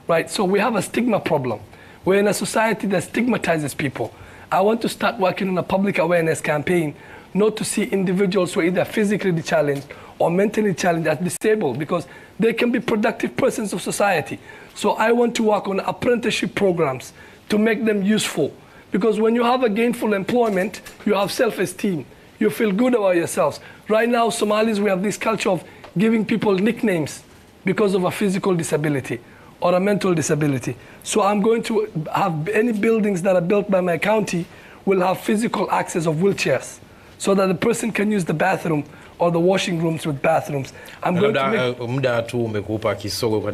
right? So we have a stigma problem. We're in a society that stigmatizes people. I want to start working on a public awareness campaign, not to see individuals who are either physically challenged or mentally challenged as disabled, because they can be productive persons of society. So I want to work on apprenticeship programs to make them useful. Because when you have a gainful employment, you have self-esteem. You feel good about yourselves. Right now, Somalis, we have this culture of giving people nicknames because of a physical disability or a mental disability. So I'm going to have any buildings that are built by my county will have physical access of wheelchairs so that the person can use the bathroom or the washing rooms with bathrooms. I'm going to make...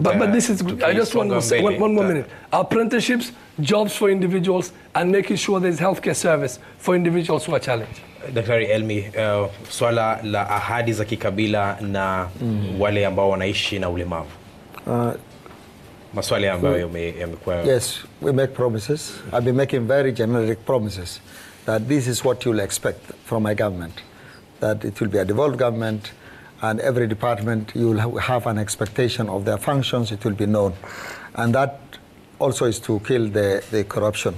But this is, I just want to say one more minute. Apprenticeships, jobs for individuals, and making sure there's healthcare service for individuals who are challenged. Daktari Elmi, swala la ahadi za kikabila na wale ambao wanaishi na ulemavu. Maswali ambayo yamekuwa... Yes, we make promises. I've been making very generic promises that this is what you'll expect from my government. That it will be a devolved government, and every department you'll have an expectation of their functions, it will be known. And that also is to kill the corruption.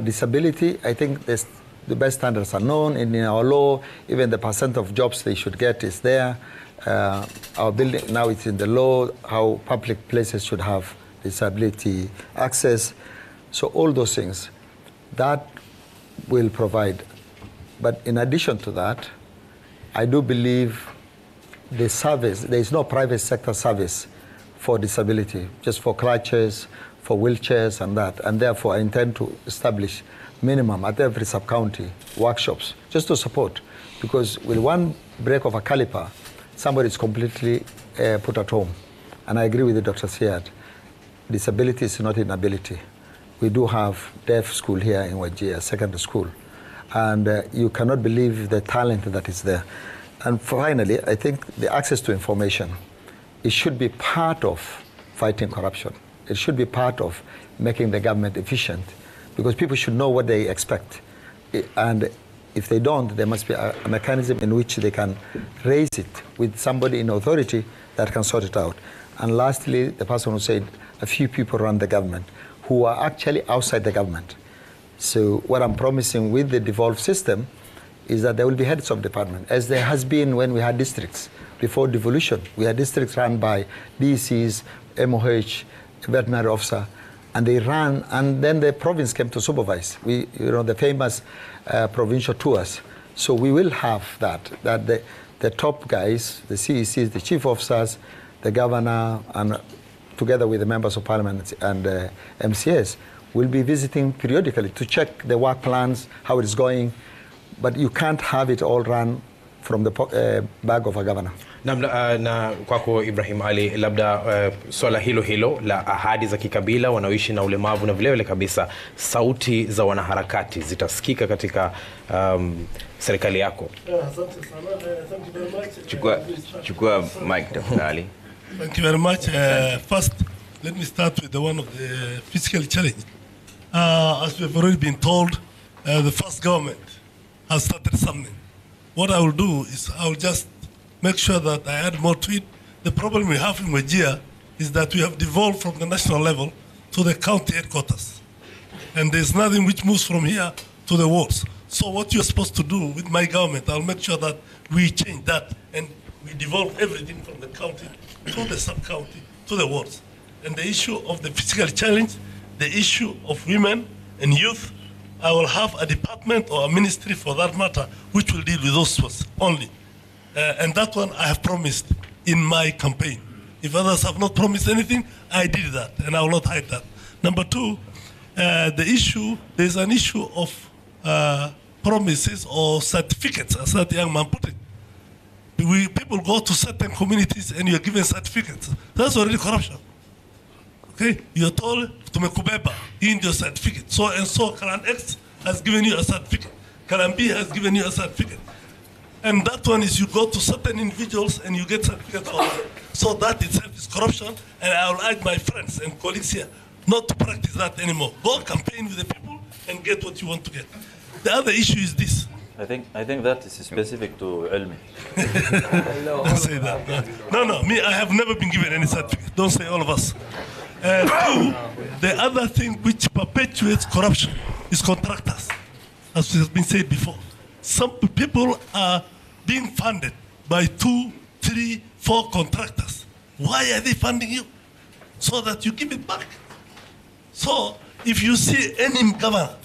Disability, I think the best standards are known in our law. Even the percent of jobs they should get is there. Our building, now it's in the law, how public places should have disability access. So all those things, that will provide. But in addition to that, I do believe the service, there is no private sector service for disability, just for crutches, for wheelchairs and that. And therefore, I intend to establish minimum at every sub-county workshops, just to support. Because with one break of a caliper, somebody is completely put at home. And I agree with Dr. Siad. Disability is not inability. We do have deaf school here in Wajir, secondary school. And you cannot believe the talent that is there. And finally, I think the access to information, it should be part of fighting corruption. It should be part of making the government efficient, because people should know what they expect. And if they don't, there must be a mechanism in which they can raise it with somebody in authority that can sort it out. And lastly, the person who said a few people run the government who are actually outside the government. So what I'm promising with the devolved system is that there will be heads of department, as there has been when we had districts. Before devolution, we had districts run by DCs, MOH, veterinary officer, and they ran, and then the province came to supervise. The famous provincial tours. So we will have that the top guys, the CECs, the chief officers, the governor, and together with the members of parliament and MCS, will be visiting periodically to check the work plans, how it is going, but you can't have it all run from the bag of a governor. Na kwako Ibrahim Ali, labda swala hilo la ahadi za kikabila wanaoishi na ulemavu na vile kabisa sauti za wanaharakati zitasikika katika serikali yako. Asante sana. Chukua mic tafadhali. Thank you very much. First, let me start with the one of the fiscal challenge. As we've already been told, the first government has started something. What I will do is I will just make sure that I add more to it. The problem we have in Wajir is that we have devolved from the national level to the county headquarters. And there's nothing which moves from here to the wards. So what you're supposed to do with my government, I'll make sure that we change that and we devolve everything from the county to the sub-county to the wards. And the issue of the fiscal challenge, the issue of women and youth, I will have a department or a ministry for that matter which will deal with those ones only. And that one I have promised in my campaign. If others have not promised anything, I did that, and I will not hide that. Number two, there's an issue of promises or certificates, as that young man put it. People go to certain communities and you're given certificates. That's already corruption. Okay? You're told, Tumekubeba, in your certificate. So and so, Clan X has given you a certificate. Clan B has given you a certificate. And that one is you go to certain individuals and you get certificates for them. So that itself is corruption, and I will urge my friends and colleagues here not to practice that anymore. Go campaign with the people and get what you want to get. The other issue is this. I think that is specific to Elmi. Don't say that. No, me, I have never been given any certificate. Don't say all of us. Two, the other thing which perpetuates corruption is contractors, as has been said before. Some people are being funded by 2, 3, 4 contractors. Why are they funding you? So that you give it back. So if you see any governor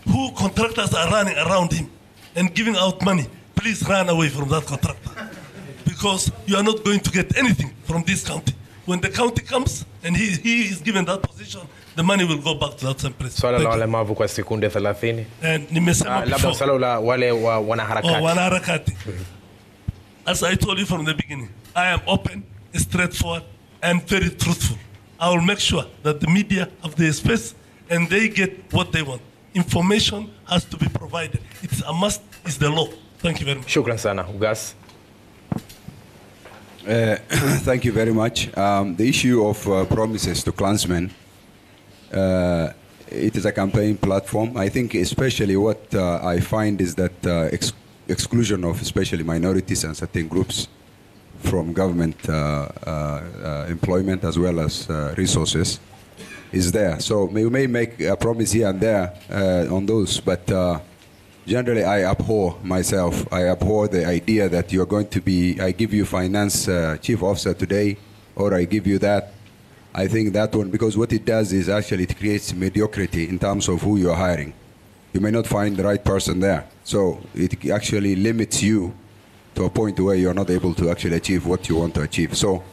who contractors are running around him and giving out money, please run away from that contractor. Because you are not going to get anything from this county. When the county comes and he is given that position, the money will go back to that same place. Swala la walemavu kwa sekunde 30. Nimesema labda swala la wale wanaharakati. Wanaharakati. As I told you from the beginning, I am open, straightforward, and very truthful. I will make sure that the media have their space and they get what they want. Information has to be provided. It's a must, it's the law. Thank you very much. Shukran sana. Ugas. Thank you very much. The issue of promises to clansmen, it is a campaign platform. I think especially what I find is that exclusion of especially minorities and certain groups from government employment as well as resources is there. So you may make a promise here and there on those, but generally I abhor myself. I abhor the idea that you're going to be, I give you finance chief officer today, or I give you that. I think that one, because what it does is actually it creates mediocrity in terms of who you're hiring. You may not find the right person there. So it actually limits you to a point where you're not able to actually achieve what you want to achieve. So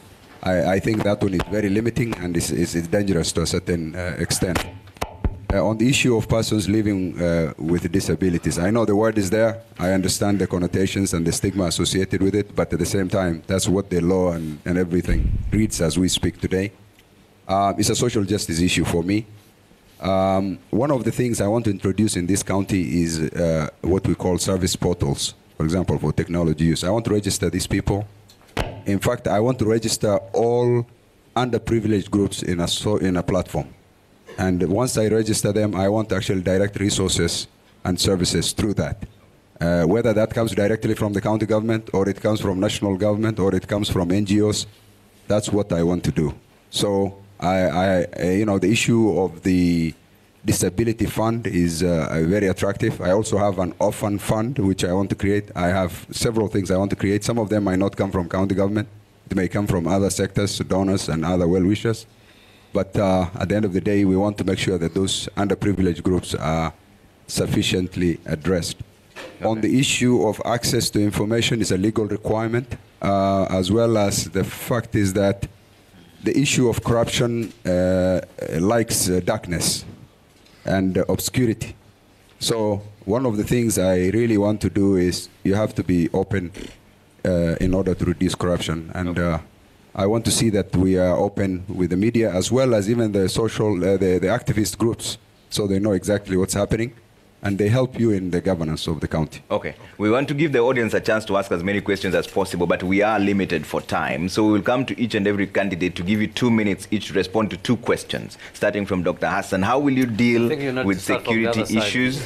I think that one is very limiting and is dangerous to a certain extent. On the issue of persons living with disabilities, I know the word is there. I understand the connotations and the stigma associated with it, but at the same time, that's what the law and everything reads as we speak today. It's a social justice issue for me. One of the things I want to introduce in this county is what we call service portals, for example, for technology use. I want to register these people. In fact, I want to register all underprivileged groups in a platform. And once I register them, I want to actually direct resources and services through that. Whether that comes directly from the county government, or it comes from national government, or it comes from NGOs, that's what I want to do. So, the issue of the disability fund is very attractive. I also have an orphan fund which I want to create. I have several things I want to create. Some of them might not come from county government. They may come from other sectors, donors and other well-wishers. But at the end of the day, we want to make sure that those underprivileged groups are sufficiently addressed. Okay. On the issue of access to information is a legal requirement, as well as the fact is that the issue of corruption likes darkness and obscurity. So one of the things I really want to do is you have to be open in order to reduce corruption. And I want to see that we are open with the media as well as even the social, the activist groups, so they know exactly what's happening. And they help you in the governance of the county. Okay. We want to give the audience a chance to ask as many questions as possible, but we are limited for time. So we will come to each and every candidate to give you 2 minutes each to respond to 2 questions. Starting from Dr. Hassan, how will you deal with security issues?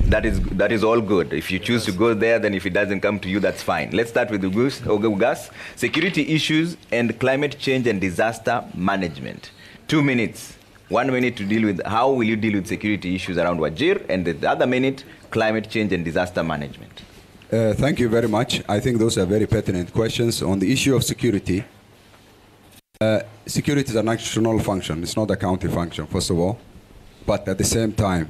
That is all good. If you choose to go there, then if it doesn't come to you, that's fine. Let's start with Gus. Security issues and climate change and disaster management. 2 minutes. 1 minute to deal with how will you deal with security issues around Wajir, and the other minute, climate change and disaster management. Thank you very much. I think those are very pertinent questions. On the issue of security, security is a national function. It's not a county function, first of all. But at the same time,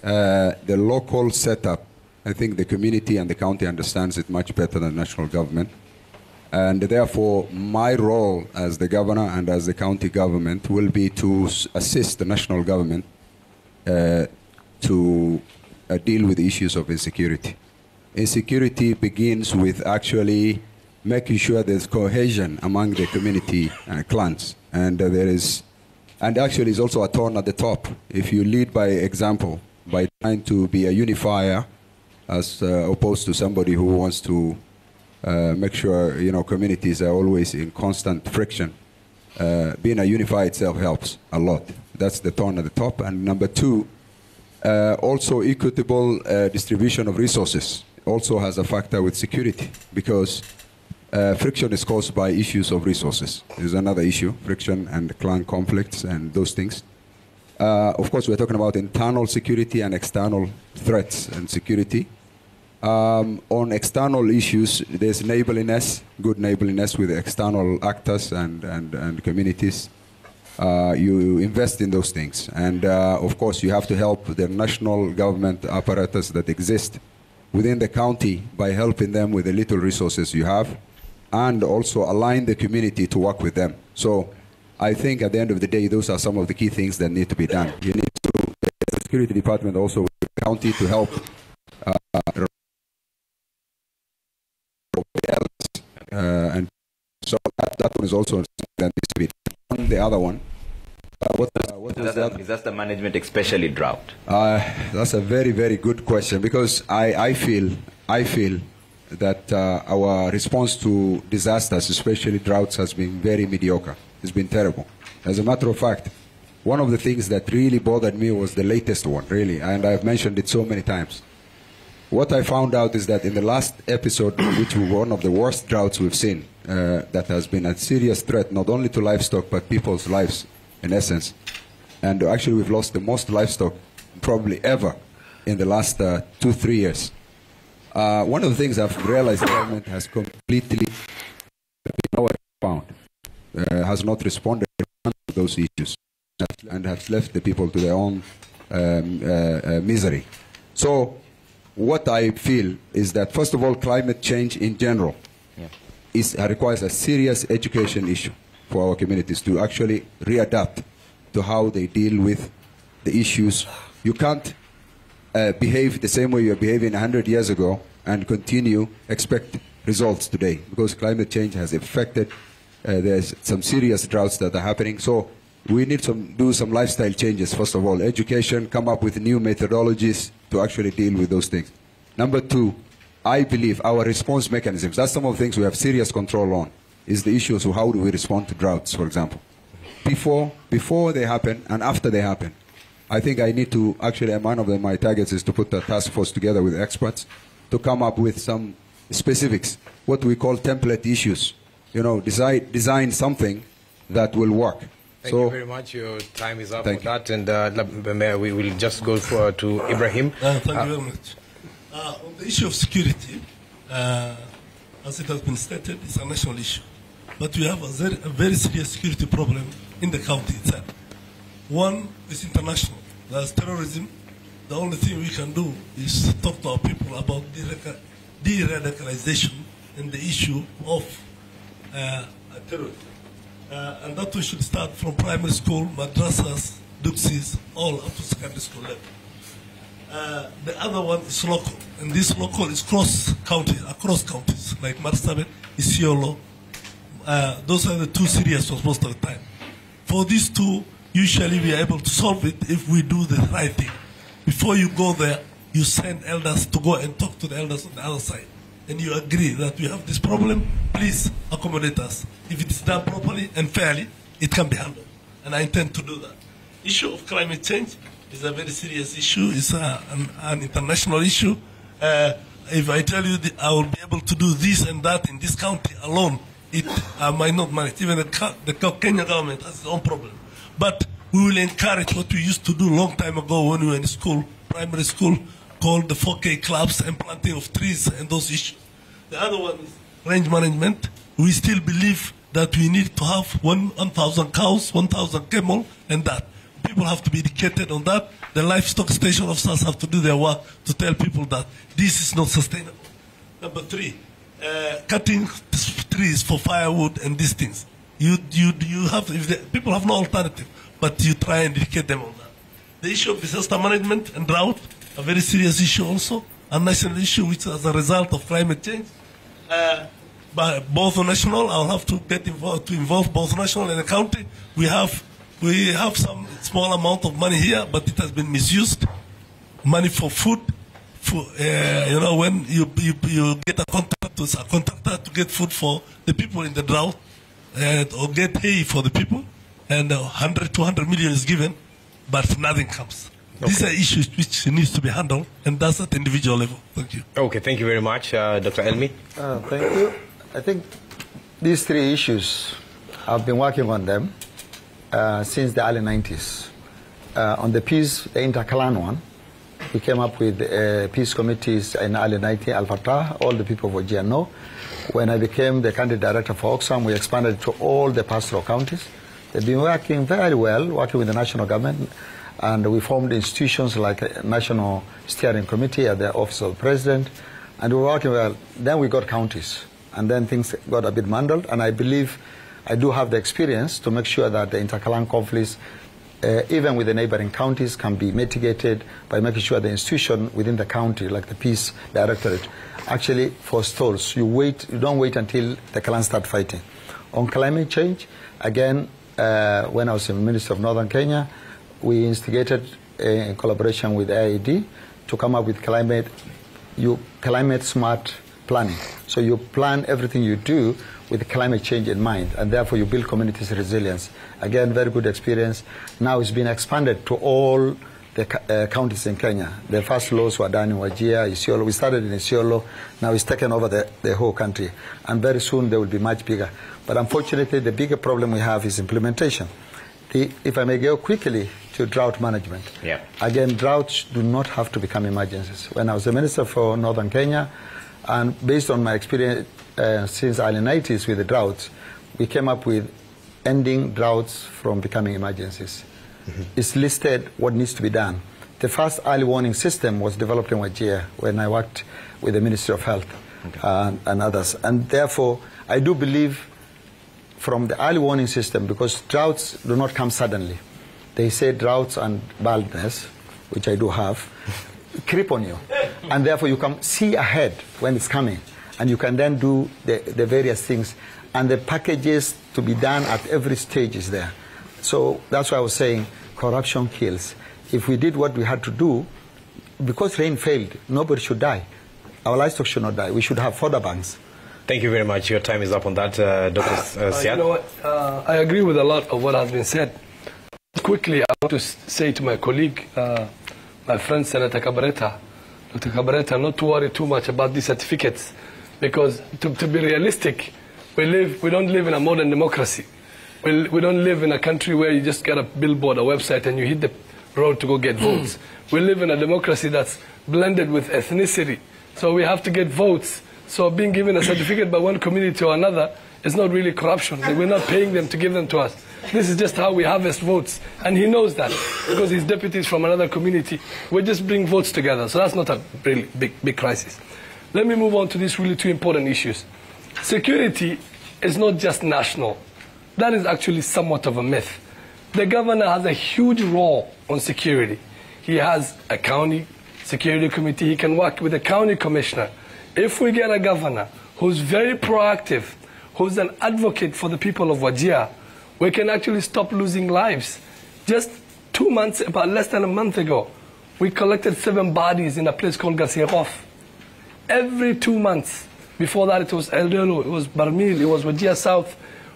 the local setup, I think the community and the county understands it much better than national government. And therefore, my role as the governor and as the county government will be to assist the national government to deal with the issues of insecurity. Insecurity begins with actually making sure there's cohesion among the community clans. And and actually it's also a tone at the top. If you lead by example, by trying to be a unifier, as opposed to somebody who wants to make sure, communities are always in constant friction. Being a unifier itself helps a lot. That's the tone at the top. And number 2, also equitable distribution of resources also has a factor with security, because friction is caused by issues of resources. There's another issue, friction and clan conflicts and those things. Of course, we're talking about internal security and external threats and security. On external issues, there's neighborliness, good neighborliness with external actors and communities. You invest in those things. And of course, you have to help the national government apparatus that exist within the county by helping them with the little resources you have, and also align the community to work with them. So I think at the end of the day, those are some of the key things that need to be done. You need to, the security department also with the county to help and so that one is also that needs to be done. The other one, what is that? Disaster management, especially drought. That's a very, very good question, because I feel that our response to disasters, especially droughts, has been very mediocre. It's been terrible. As a matter of fact, one of the things that really bothered me was the latest one, really, and I've mentioned it so many times. What I found out is that in the last episode, which was one of the worst droughts we've seen, that has been a serious threat not only to livestock but people's lives, in essence. And actually, we've lost the most livestock probably ever in the last 2-3 years. One of the things I've realized, the government has completely has not responded to those issues and has left the people to their own misery. So what I feel is that, first of all, climate change in general requires a serious education issue for our communities to actually readapt to how they deal with the issues. You can't behave the same way you were behaving 100 years ago and expect results today, because climate change has affected, there's some serious droughts that are happening. So we need to do some lifestyle changes, first of all, education, come up with new methodologies to actually deal with those things. Number 2, I believe our response mechanisms, that's some of the things we have serious control on, is the issues of how do we respond to droughts, for example. Before they happen and after they happen. I think I need to, actually, one of my targets is to put a task force together with experts to come up with some specifics, what we call template issues. Design something that will work. Thank you very much. Your time is up for that. And we will just go to Ibrahim. Thank you very much. On the issue of security, as it has been stated, it's a national issue. But we have a very serious security problem in the county itself. One is international. There's terrorism. The only thing we can do is talk to our people about de-radicalization and the issue of terrorism. And that we should start from primary school, madrasas, duxis, all up to secondary school level. The other one is local, and this local is across counties, like Marsabit, Isiolo. Those are the two serious ones most of the time. For these two, usually we are able to solve it if we do the right thing. Before you go there, you send elders to go and talk to the elders on the other side. And you agree that we have this problem, please accommodate us. If it is done properly and fairly, it can be handled. And I intend to do that. Issue of climate change is a very serious issue. It's an international issue. If I tell you that I will be able to do this and that in this county alone, I might not manage. Even the Kenya government has its own problem. But we will encourage what we used to do a long time ago when we were in school, primary school, called the 4K clubs and planting of trees and those issues. The other one is range management. We still believe that we need to have 1,000 cows, 1,000 camel, and that. People have to be educated on that. The livestock station officers have to do their work to tell people that this is not sustainable. Number three, cutting trees for firewood and these things. You have, people have no alternative, but you try and educate them on that. The issue of disaster management and drought, a very serious issue also, a national issue which is a result of climate change. But both national, I'll have to get involved to involve both national and the county. We have some small amount of money here, but it has been misused. Money for food, when you get a contractor to get food for the people in the drought, or get hay for the people, and 100, 200 million is given, but nothing comes. Okay. These are issues which needs to be handled, and that's at the individual level. Thank you. Okay, thank you very much, Dr. Elmi. Thank you. I think these three issues, I've been working on them since the early 90s. On the peace, the inter-clan one, we came up with peace committees in the early 90s, Al-Fatah, all the people of Wajir know. When I became the country director for Oxfam, we expanded to all the pastoral counties. They've been working very well, working with the national government, and we formed institutions like a National Steering Committee at the Office of the President, and we were working well. Then we got counties, and then things got a bit muddled, and I believe I do have the experience to make sure that the inter-clan conflicts, even with the neighboring counties, can be mitigated by making sure the institution within the county, like the Peace Directorate, actually forestalls. You don't wait until the clans start fighting. On climate change, again, when I was the Minister of Northern Kenya, we instigated in collaboration with AID to come up with climate smart planning. So you plan everything you do with climate change in mind, and therefore you build communities' resilience. Again, very good experience. Now it's been expanded to all the counties in Kenya. The first laws were done in Wajir, Isiolo. We started in Isiolo. Now it's taken over the whole country. And very soon they will be much bigger. But unfortunately, the bigger problem we have is implementation. If I may go quickly to drought management. Yeah. Again, droughts do not have to become emergencies. When I was the Minister for Northern Kenya, and based on my experience since the early 90s with the droughts, we came up with ending droughts from becoming emergencies. Mm-hmm. It's listed what needs to be done. The first early warning system was developed in Wajir when I worked with the Ministry of Health, okay, and others. And therefore, I do believe from the early warning system, because droughts do not come suddenly. They say droughts and baldness, which I do have, creep on you. And therefore, you can see ahead when it's coming. And you can then do the various things. And the packages to be done at every stage is there. So that's why I was saying corruption kills. If we did what we had to do, because rain failed, nobody should die. Our livestock should not die. We should have fodder banks. Thank you very much. Your time is up on that, Dr. Siad. You know what? I agree with a lot of what has been said. Quickly, I want to say to my colleague, my friend Senator Cabaretta, Dr. Cabaretta, not to worry too much about these certificates, because to be realistic, we don't live in a modern democracy. We don't live in a country where you just get a billboard, a website, and you hit the road to go get votes. We live in a democracy that's blended with ethnicity. So we have to get votes. So being given a certificate by one community or another is not really corruption. We're not paying them to give them to us. This is just how we harvest votes. And he knows that because his deputy is from another community. We just bring votes together. So that's not a really big crisis. Let me move on to these really two important issues. Security is not just national. That is actually somewhat of a myth. The governor has a huge role on security. He has a county security committee. He can work with a county commissioner. If we get a governor who's very proactive, who's an advocate for the people of Wajir, we can actually stop losing lives. Just 2 months, about less than a month ago, we collected 7 bodies in a place called Garciakof. Every 2 months, before that it was Eldelo, it was Barmil, it was Wajir South.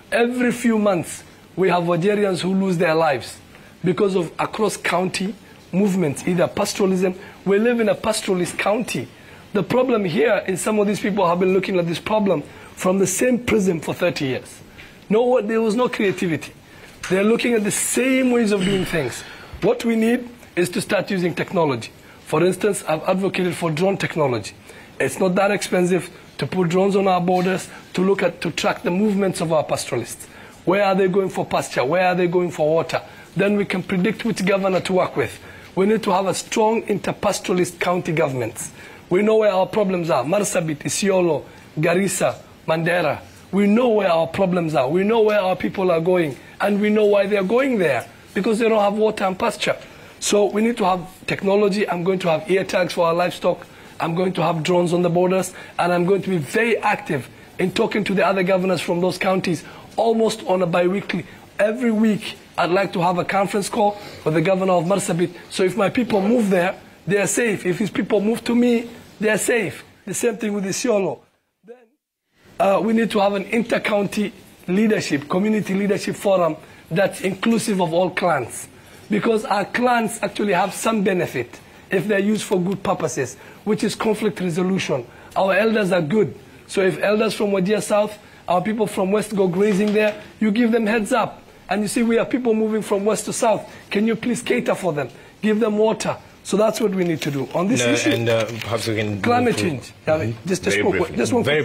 Every few months, we have Wajirians who lose their lives because of across-county movements, either pastoralism. We live in a pastoralist county. The problem here is some of these people have been looking at this problem from the same prism for 30 years. There was no creativity. They're looking at the same ways of doing things. What we need is to start using technology. For instance, I've advocated for drone technology. It's not that expensive to put drones on our borders to track the movements of our pastoralists. Where are they going for pasture? Where are they going for water? Then we can predict which governor to work with. We need to have a strong interpastoralist county governments. We know where our problems are. Marsabit, Isiolo, Garissa, Mandera. We know where our problems are. We know where our people are going. And we know why they're going there. Because they don't have water and pasture. So we need to have technology. I'm going to have ear tags for our livestock. I'm going to have drones on the borders. And I'm going to be very active in talking to the other governors from those counties almost on a bi-weekly. Every week, I'd like to have a conference call with the governor of Marsabit. So if my people move there, they are safe. If his people move to me, they are safe. The same thing with Isiolo. Then we need to have an inter-county leadership, community leadership forum that's inclusive of all clans. Because our clans actually have some benefit if they're used for good purposes, which is conflict resolution. Our elders are good. So if elders from Wajir South, our people from West go grazing there, you give them heads up. And you see, we have people moving from West to South. Can you please cater for them? Give them water. So that's what we need to do. On this issue, and perhaps we can climate change. Very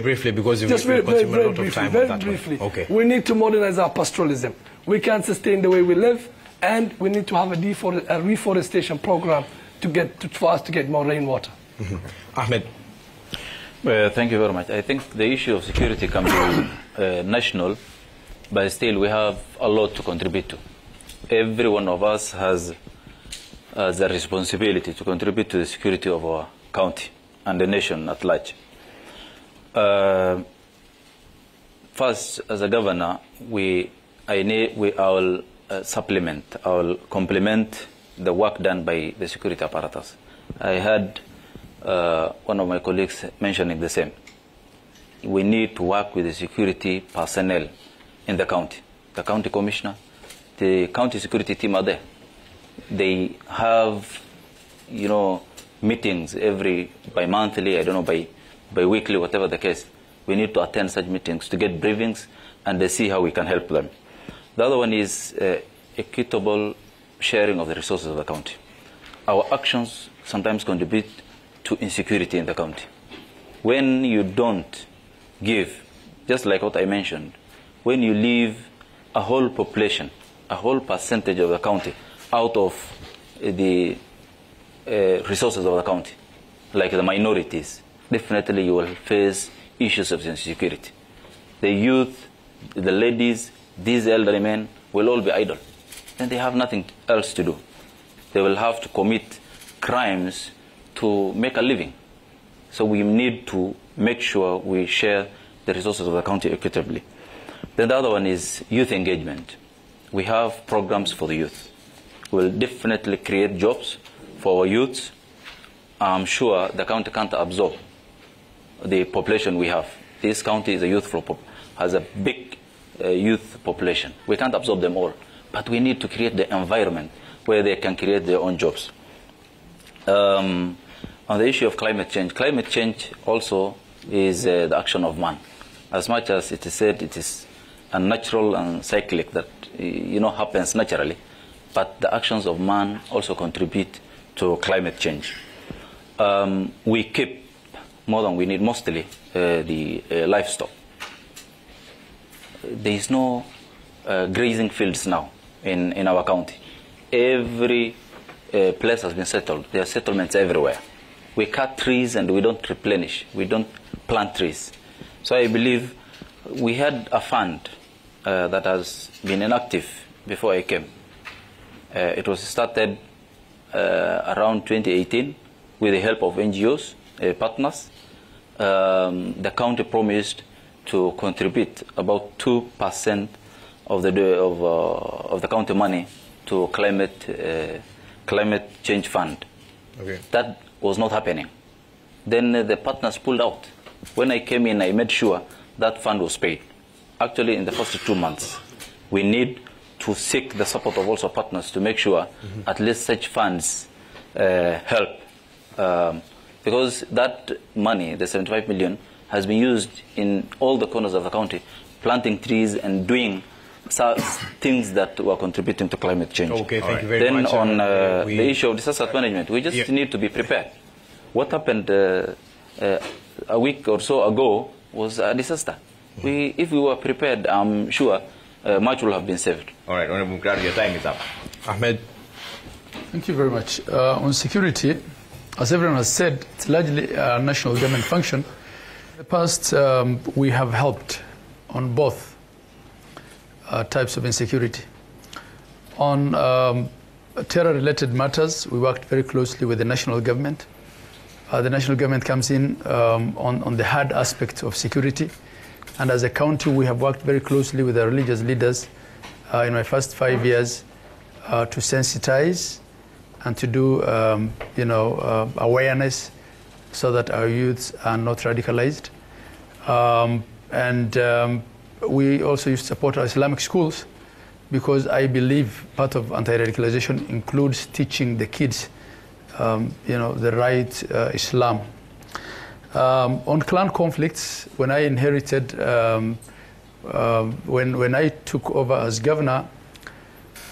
briefly, because you've consumed a lot of time on that one. Okay. We need to modernize our pastoralism. We can't sustain the way we live, and we need to have a reforestation program for us to get more rainwater. Ahmed. Thank you very much. I think the issue of security can be national, but still we have a lot to contribute to. Every one of us has the responsibility to contribute to the security of our county and the nation at large. First, as a governor, I will supplement, I will complement the work done by the security apparatus. I had one of my colleagues mentioning the same. We need to work with the security personnel in the county. The county commissioner, the county security team are there. They have, meetings bi-monthly, I don't know, bi-weekly, whatever the case. We need to attend such meetings to get briefings and see how we can help them. The other one is equitable sharing of the resources of the county. Our actions sometimes contribute to insecurity in the county. When you don't give, just like what I mentioned, when you leave a whole population, a whole percentage of the county out of the resources of the county, like the minorities, definitely you will face issues of insecurity. The youth, the ladies, these elderly men will all be idle. And they have nothing else to do. They will have to commit crimes to make a living. So we need to make sure we share the resources of the county equitably. Then the other one is youth engagement. We have programs for the youth. We'll definitely create jobs for our youths. I'm sure the county can't absorb the population we have. This county is has a big youth population. We can't absorb them all. But we need to create the environment where they can create their own jobs. On the issue of climate change also is the action of man. As much as it is said it is and natural and cyclic that happens naturally, but the actions of man also contribute to climate change. We keep more than we need, mostly the livestock. There is no grazing fields now in our county. Every place has been settled. There are settlements everywhere. We cut trees and we don't replenish. We don't plant trees. So I believe we had a fund that has been inactive before I came. It was started around 2018 with the help of NGOs, partners. The county promised to contribute about 2% of the county money to climate change fund. Okay. That was not happening. Then the partners pulled out. When I came in, I made sure that fund was paid. Actually, in the first 2 months, we need to seek the support of also partners to make sure at least such funds help. Because that money, the 75 million, has been used in all the corners of the county, planting trees and doing things that were contributing to climate change. Okay, thank you very much. Then on the issue of disaster management, we just need to be prepared. What happened a week or so ago was a disaster. If we were prepared, I'm sure much will have been saved. All right, Honorable Muktar, your time is up. Ahmed. Thank you very much. On security, as everyone has said, it's largely a national government function. In the past, we have helped on both types of insecurity. On terror-related matters, we worked very closely with the national government. The national government comes in on the hard aspect of security. And as a county, we have worked very closely with the religious leaders in my first 5 years to sensitize and to do, awareness so that our youths are not radicalized. We also used to support our Islamic schools because I believe part of anti-radicalization includes teaching the kids, the right Islam. On clan conflicts, when I inherited, when I took over as governor,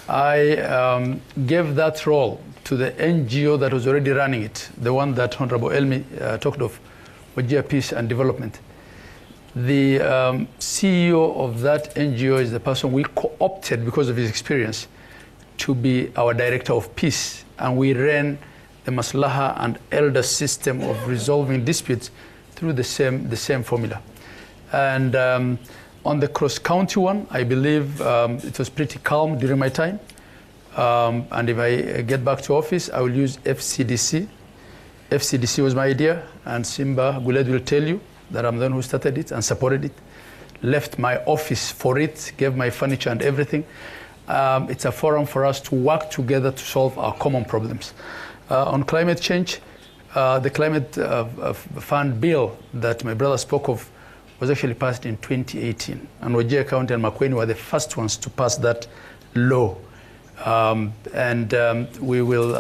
I gave that role to the NGO that was already running it, the one that Honorable Elmi talked of, Wajir Peace and Development. The CEO of that NGO is the person we co-opted because of his experience to be our director of peace, and we ran the maslaha and elder system of resolving disputes through the same formula. And on the cross-county one, I believe it was pretty calm during my time. And if I get back to office, I will use FCDC. FCDC was my idea, and Simba Guled will tell you that I'm the one who started it and supported it, left my office for it, gave my furniture and everything. It's a forum for us to work together to solve our common problems. On climate change, the climate fund bill that my brother spoke of was actually passed in 2018. And Wajir County and Makueni were the first ones to pass that law. We will,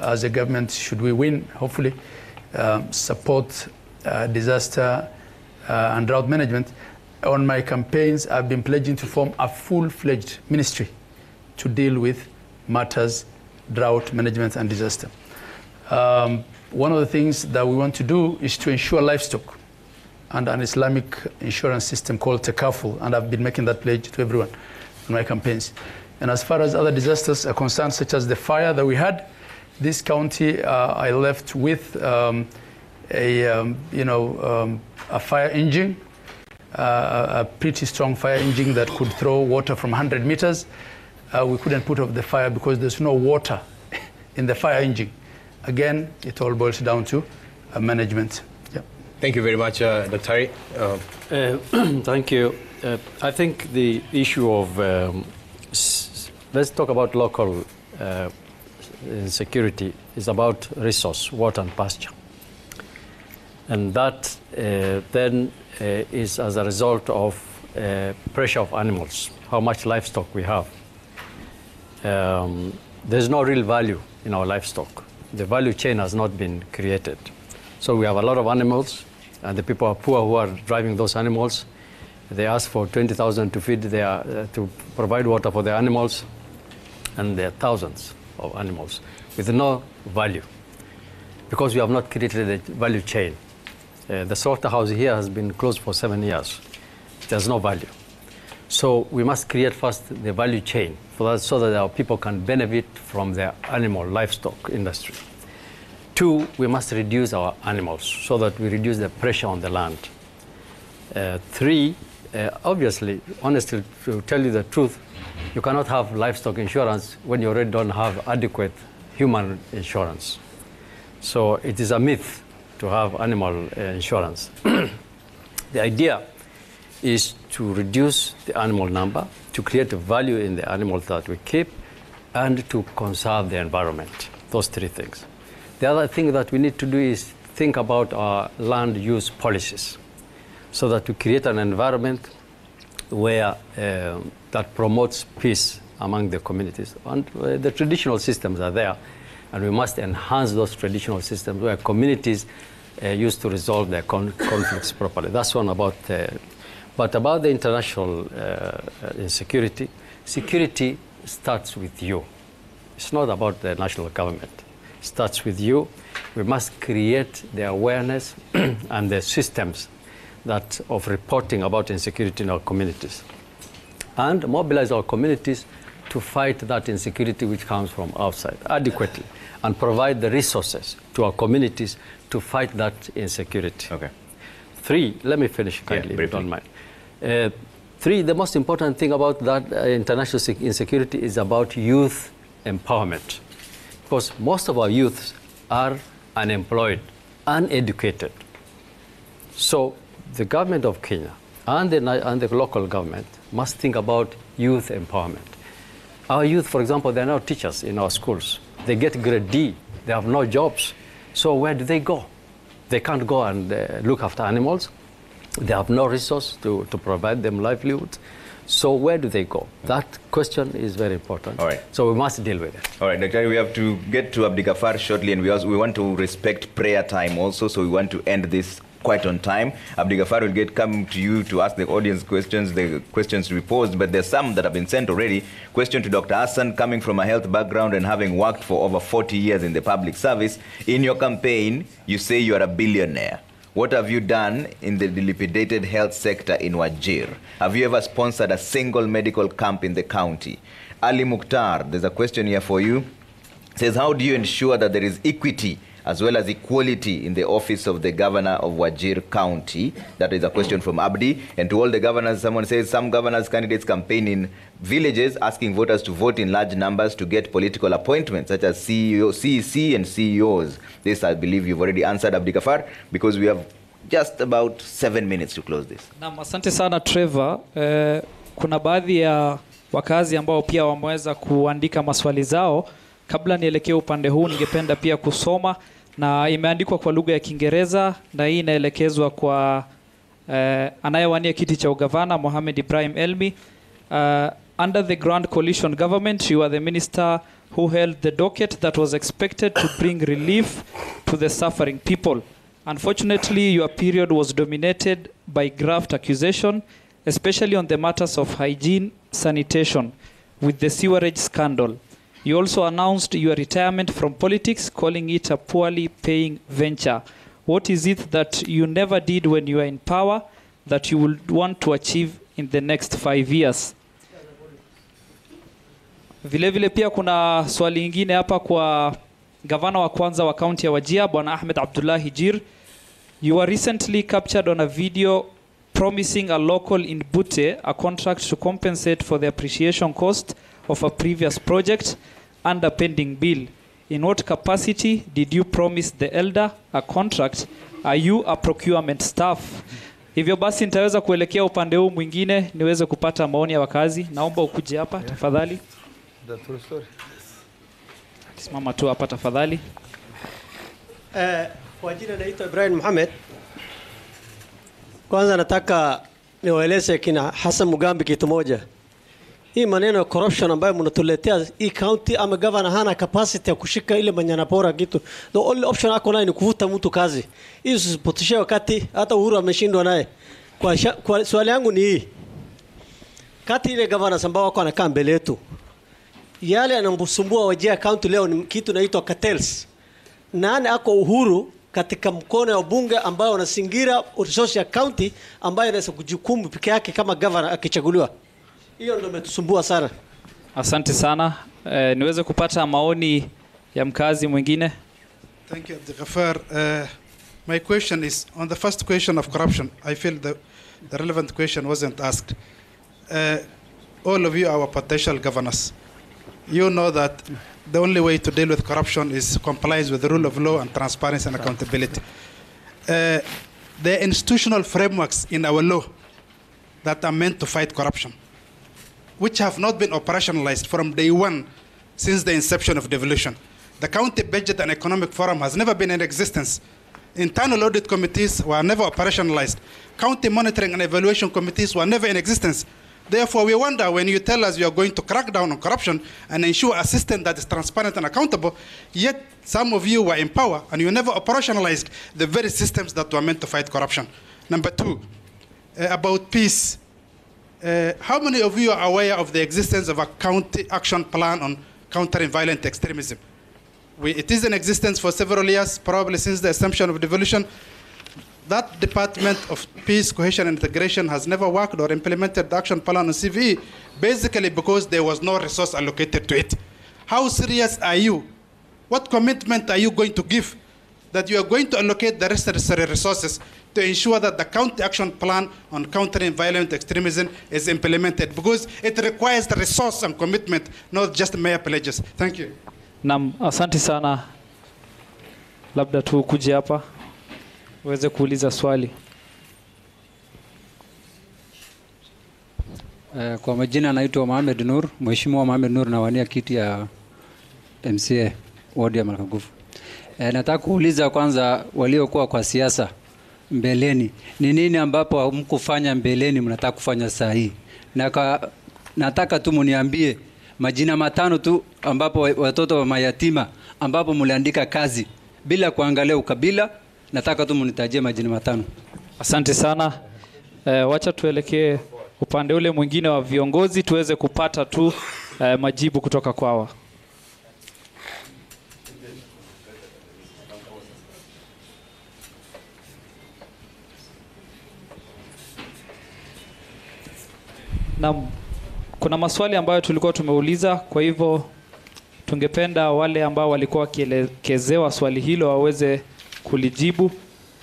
as a government, should we win, hopefully, support disaster and drought management. On my campaigns, I've been pledging to form a full-fledged ministry to deal with matters, drought management and disaster. One of the things that we want to do is to insure livestock and an Islamic insurance system called Takaful, and I've been making that pledge to everyone in my campaigns. And as far as other disasters are concerned, such as the fire that we had, this county I left with a fire engine, a pretty strong fire engine that could throw water from 100 meters. We couldn't put off the fire because there's no water in the fire engine. Again, it all boils down to management. Yeah. Thank you very much, Dr. Thank you. I think the issue of, let's talk about local security, is about resource, water and pasture. And that then is as a result of pressure of animals, how much livestock we have. There's no real value in our livestock. The value chain has not been created. So we have a lot of animals, and the people are poor who are driving those animals. They ask for 20,000 to feed to provide water for their animals, and there are thousands of animals with no value, because we have not created a value chain. The slaughterhouse here has been closed for 7 years. There's no value. So we must create first the value chain so that our people can benefit from the animal livestock industry. 2, we must reduce our animals so that we reduce the pressure on the land. 3, obviously, honestly, to tell you the truth, you cannot have livestock insurance when you already don't have adequate human insurance. So it is a myth to have animal insurance. The idea is to reduce the animal number, to create a value in the animals that we keep, and to conserve the environment. Those 3 things. The other thing that we need to do is think about our land use policies, so that we create an environment where that promotes peace among the communities. And the traditional systems are there, and we must enhance those traditional systems where communities used to resolve their conflicts properly. That's one about. But about the international insecurity, security starts with you. It's not about the national government. It starts with you. We must create the awareness and the systems of reporting about insecurity in our communities, and mobilize our communities to fight that insecurity which comes from outside adequately, and provide the resources to our communities to fight that insecurity. Okay. 3, let me finish kindly, if you don't mind. 3, the most important thing about that international insecurity is about youth empowerment, because most of our youths are unemployed, uneducated. So the government of Kenya and the local government must think about youth empowerment. Our youth, for example, they're now teachers in our schools. They get grade D. They have no jobs. So where do they go? They can't go and look after animals. They have no resource to provide them livelihood. So where do they go? That question is very important. All right. So we must deal with it. All right, Dr. We have to get to Abdigafar shortly, and we want to respect prayer time also, so we want to end this quite on time. Abdigafar will come to you to ask the audience questions, the questions to be posed, but there's some that have been sent already. Question to Dr. Hassan, coming from a health background and having worked for over 40 years in the public service. In your campaign, you say you are a billionaire. What have you done in the dilapidated health sector in Wajir? Have you ever sponsored a single medical camp in the county? Ali Mukhtar, there's a question here for you. Says, how do you ensure that there is equity as well as equality in the office of the governor of Wajir County? That is a question from Abdi. And to all the governors, someone says some governors' candidates campaign in villages asking voters to vote in large numbers to get political appointments, such as CEC and CEOs. This, I believe, you've already answered, Abdigafar, because we have just about 7 minutes to close this. Naam, asante sana Trevor. Kuna baadhi ya wakazi ambao pia wameweza kuandika maswali zao. Kabla nielekee upande huu, ningependa pia kusoma, na imeandikwa kwa lugha ya Kiingereza, na hii inaelekezwa kwa anayewania kiti cha ugavana Mohamed Ibrahim Elmi. Under the Grand Coalition government, you are the minister who held the docket that was expected to bring relief to the suffering people. Unfortunately, your period was dominated by graft accusation, especially on the matters of hygiene, sanitation, with the sewerage scandal. You also announced your retirement from politics, calling it a poorly paying venture. What is it that you never did when you were in power that you would want to achieve in the next 5 years? Vile pia kuna swali lingine hapa kwa gavana wa kwanza wa kaunti ya Wajir, Bwana Ahmed Abdullah Hijir. You were recently captured on a video promising a local in Bute a contract to compensate for the appreciation cost of a previous project and a pending bill. In what capacity did you promise the elder a contract? Are you a procurement staff? Hivyo basi nitaweza kuelekea upande huu mwingine niweze kupata maoni ya wakazi. Naomba ukuje hapa tafadhali. Simama tu hapa tafadhali. Kwa jina naitwa Ibrahim Mohamed. Kwanza nataka niwaeleze kina Hassan Mugambi kitu moja. Hii maneno ya corruption ambayo mnatuletea hii county ama governor hana capacity ya kushika ile manyana pora kitu. The only option ako nayo ni kuvuta mtu kazi. Hiyo usipotishie wakati hata Uhuru ameshindwa naye. Kwa swali yangu ni hii. Kati ile governors ambao wako wanakaa mbele yetu, yale yanamsumbua Wajir County leo ni kitu inaitwa cartels. Nani ako uhuru katika mkono wa bunge ambao unasingira resource ya county ambayo inaweza kujukumu peke yake kama governor akichaguliwa? Hiyo ndio imetusumbua sana. Asante sana. Niweze kupata maoni ya mkazi mwingine. Thank you, Abdul Ghaffar. My question is on the first question of corruption. I feel the relevant question wasn't asked. All of you are our potential governors. You know that the only way to deal with corruption is compliance with the rule of law and transparency and accountability. The institutional frameworks in our law that are meant to fight corruption, which have not been operationalized from day one since the inception of devolution. The County Budget and Economic Forum has never been in existence. Internal audit committees were never operationalized. County monitoring and evaluation committees were never in existence. Therefore, we wonder when you tell us you are going to crack down on corruption and ensure a system that is transparent and accountable, yet some of you were in power and you never operationalized the very systems that were meant to fight corruption. Number two, about peace. How many of you are aware of the existence of a county action plan on countering violent extremism? It is in existence for several years, probably since the assumption of devolution. That Department of Peace, Cohesion and Integration has never worked or implemented the action plan on CVE, basically because there was no resource allocated to it. How serious are you? What commitment are you going to give that you are going to allocate the necessary resources to ensure that the county action plan on countering violent extremism is implemented? Because it requires the resource and commitment, not just mere pledges. Thank you. Naam, asante sana. Labda tu kuja hapa uweze kuuliza swali. Kwa majina naitwa Mohamed Nur, Mheshimiwa Mohamed Nur, nawania kiti ya MCA ward ya Malkagufu. Nataka kuuliza kwanza, waliokuwa kwa siasa mbeleni, ni nini ambapo hamkufanya mbeleni mnataka kufanya saa hii? Nataka tu mniambie majina matano tu ambapo watoto wa mayatima ambapo mliandika kazi bila kuangalia ukabila. Nataka tu mnitajie majina matano. Asante sana. Wacha tuelekee upande ule mwingine wa viongozi tuweze kupata tu majibu kutoka kwao. Na kuna maswali ambayo tulikuwa tumeuliza, kwa hivyo tungependa wale ambao walikuwa wakielekezewa swali hilo waweze kulijibu,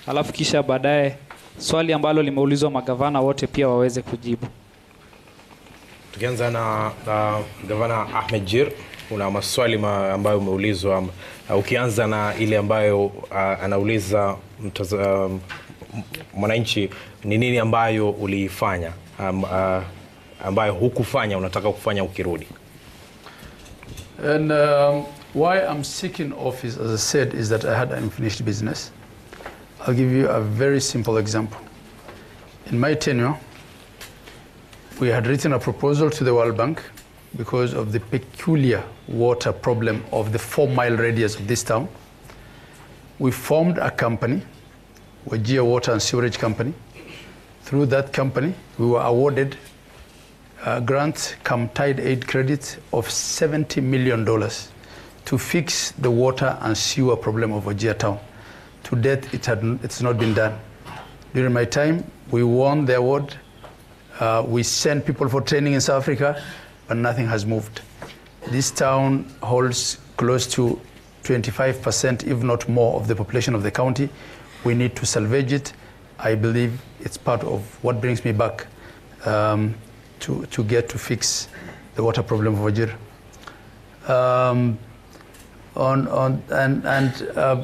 alafu kisha baadaye swali ambalo limeulizwa magavana wote pia waweze kujibu. Tukianza na Gavana Ahmed Jir, kuna maswali ambayo umeulizwa. Ukianza na ile ambayo anauliza mwananchi, ni nini ambayo ulifanya ambayo hukufanya unataka kufanya ukirudi? And why I'm seeking office, as I said, is that I had unfinished business. I'll give you a very simple example. In my tenure, we had written a proposal to the World Bank because of the peculiar water problem of the 4-mile radius of this town. We formed a company, Wajir Water and Sewerage Company. Through that company, we were awarded a grant come tide aid credit of $70 million to fix the water and sewer problem of Wajir town. To date, it's not been done. During my time, we won the award. We sent people for training in South Africa, but nothing has moved. This town holds close to 25%, if not more, of the population of the county. We need to salvage it. I believe it's part of what brings me back to get to fix the water problem of Wajir.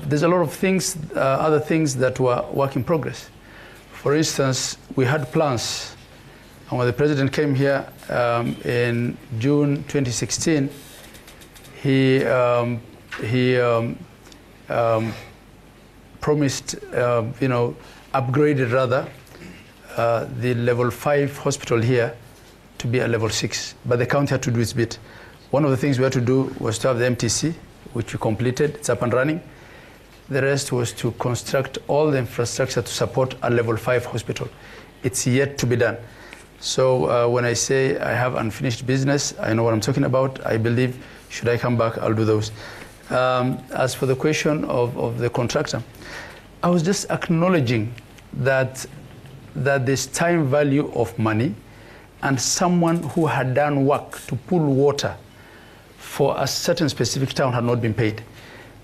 There's a lot of things, other things that were work in progress. For instance, we had plans, and when the president came here in June 2016, he promised, upgraded rather, the level 5 hospital here to be a level 6, but the county had to do its bit. One of the things we had to do was to have the MTC, which we completed. It's up and running. The rest was to construct all the infrastructure to support a level 5 hospital. It's yet to be done. So when I say I have unfinished business, I know what I'm talking about. I believe, should I come back, I'll do those. As for the question of the contractor, I was just acknowledging that there's time value of money, and someone who had done work to pull water for a certain specific town had not been paid.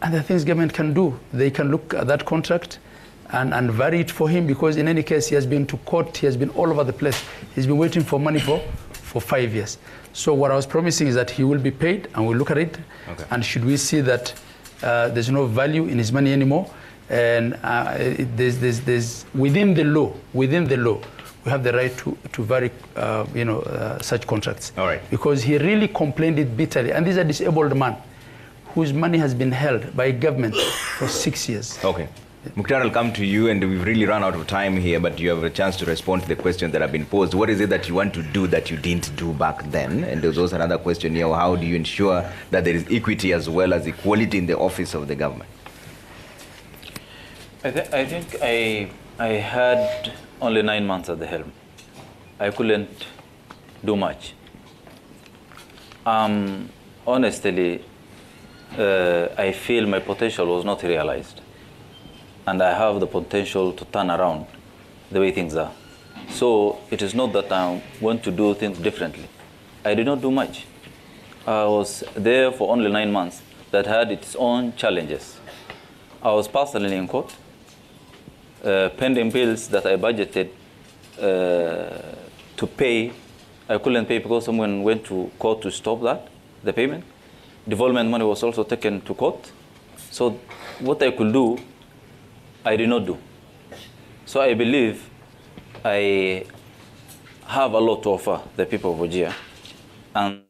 And the things government can do, they can look at that contract and vary it for him, because in any case, he has been to court, he has been all over the place. He's been waiting for money for 5 years. So what I was promising is that he will be paid, and we'll look at it. Okay. And should we see that there's no value in his money anymore, and there's within the law, we have the right to vary, such contracts. All right. Because he really complained it bitterly, and this is a disabled man whose money has been held by government for 6 years. Okay. Mukhtar, I'll come to you, and we've really run out of time here, but you have a chance to respond to the questions that have been posed. What is it that you want to do that you didn't do back then? And there's also another question here, how do you ensure that there is equity as well as equality in the office of the government? I think I had only 9 months at the helm. I couldn't do much. Honestly, I feel my potential was not realized. And I have the potential to turn around the way things are. So it is not that I want to do things differently. I did not do much. I was there for only 9 months that had its own challenges. I was personally in court, pending bills that I budgeted to pay. I couldn't pay because someone went to court to stop that, the payment. Development money was also taken to court. So what I could do, I did not do. So I believe I have a lot to offer the people of Wajir. And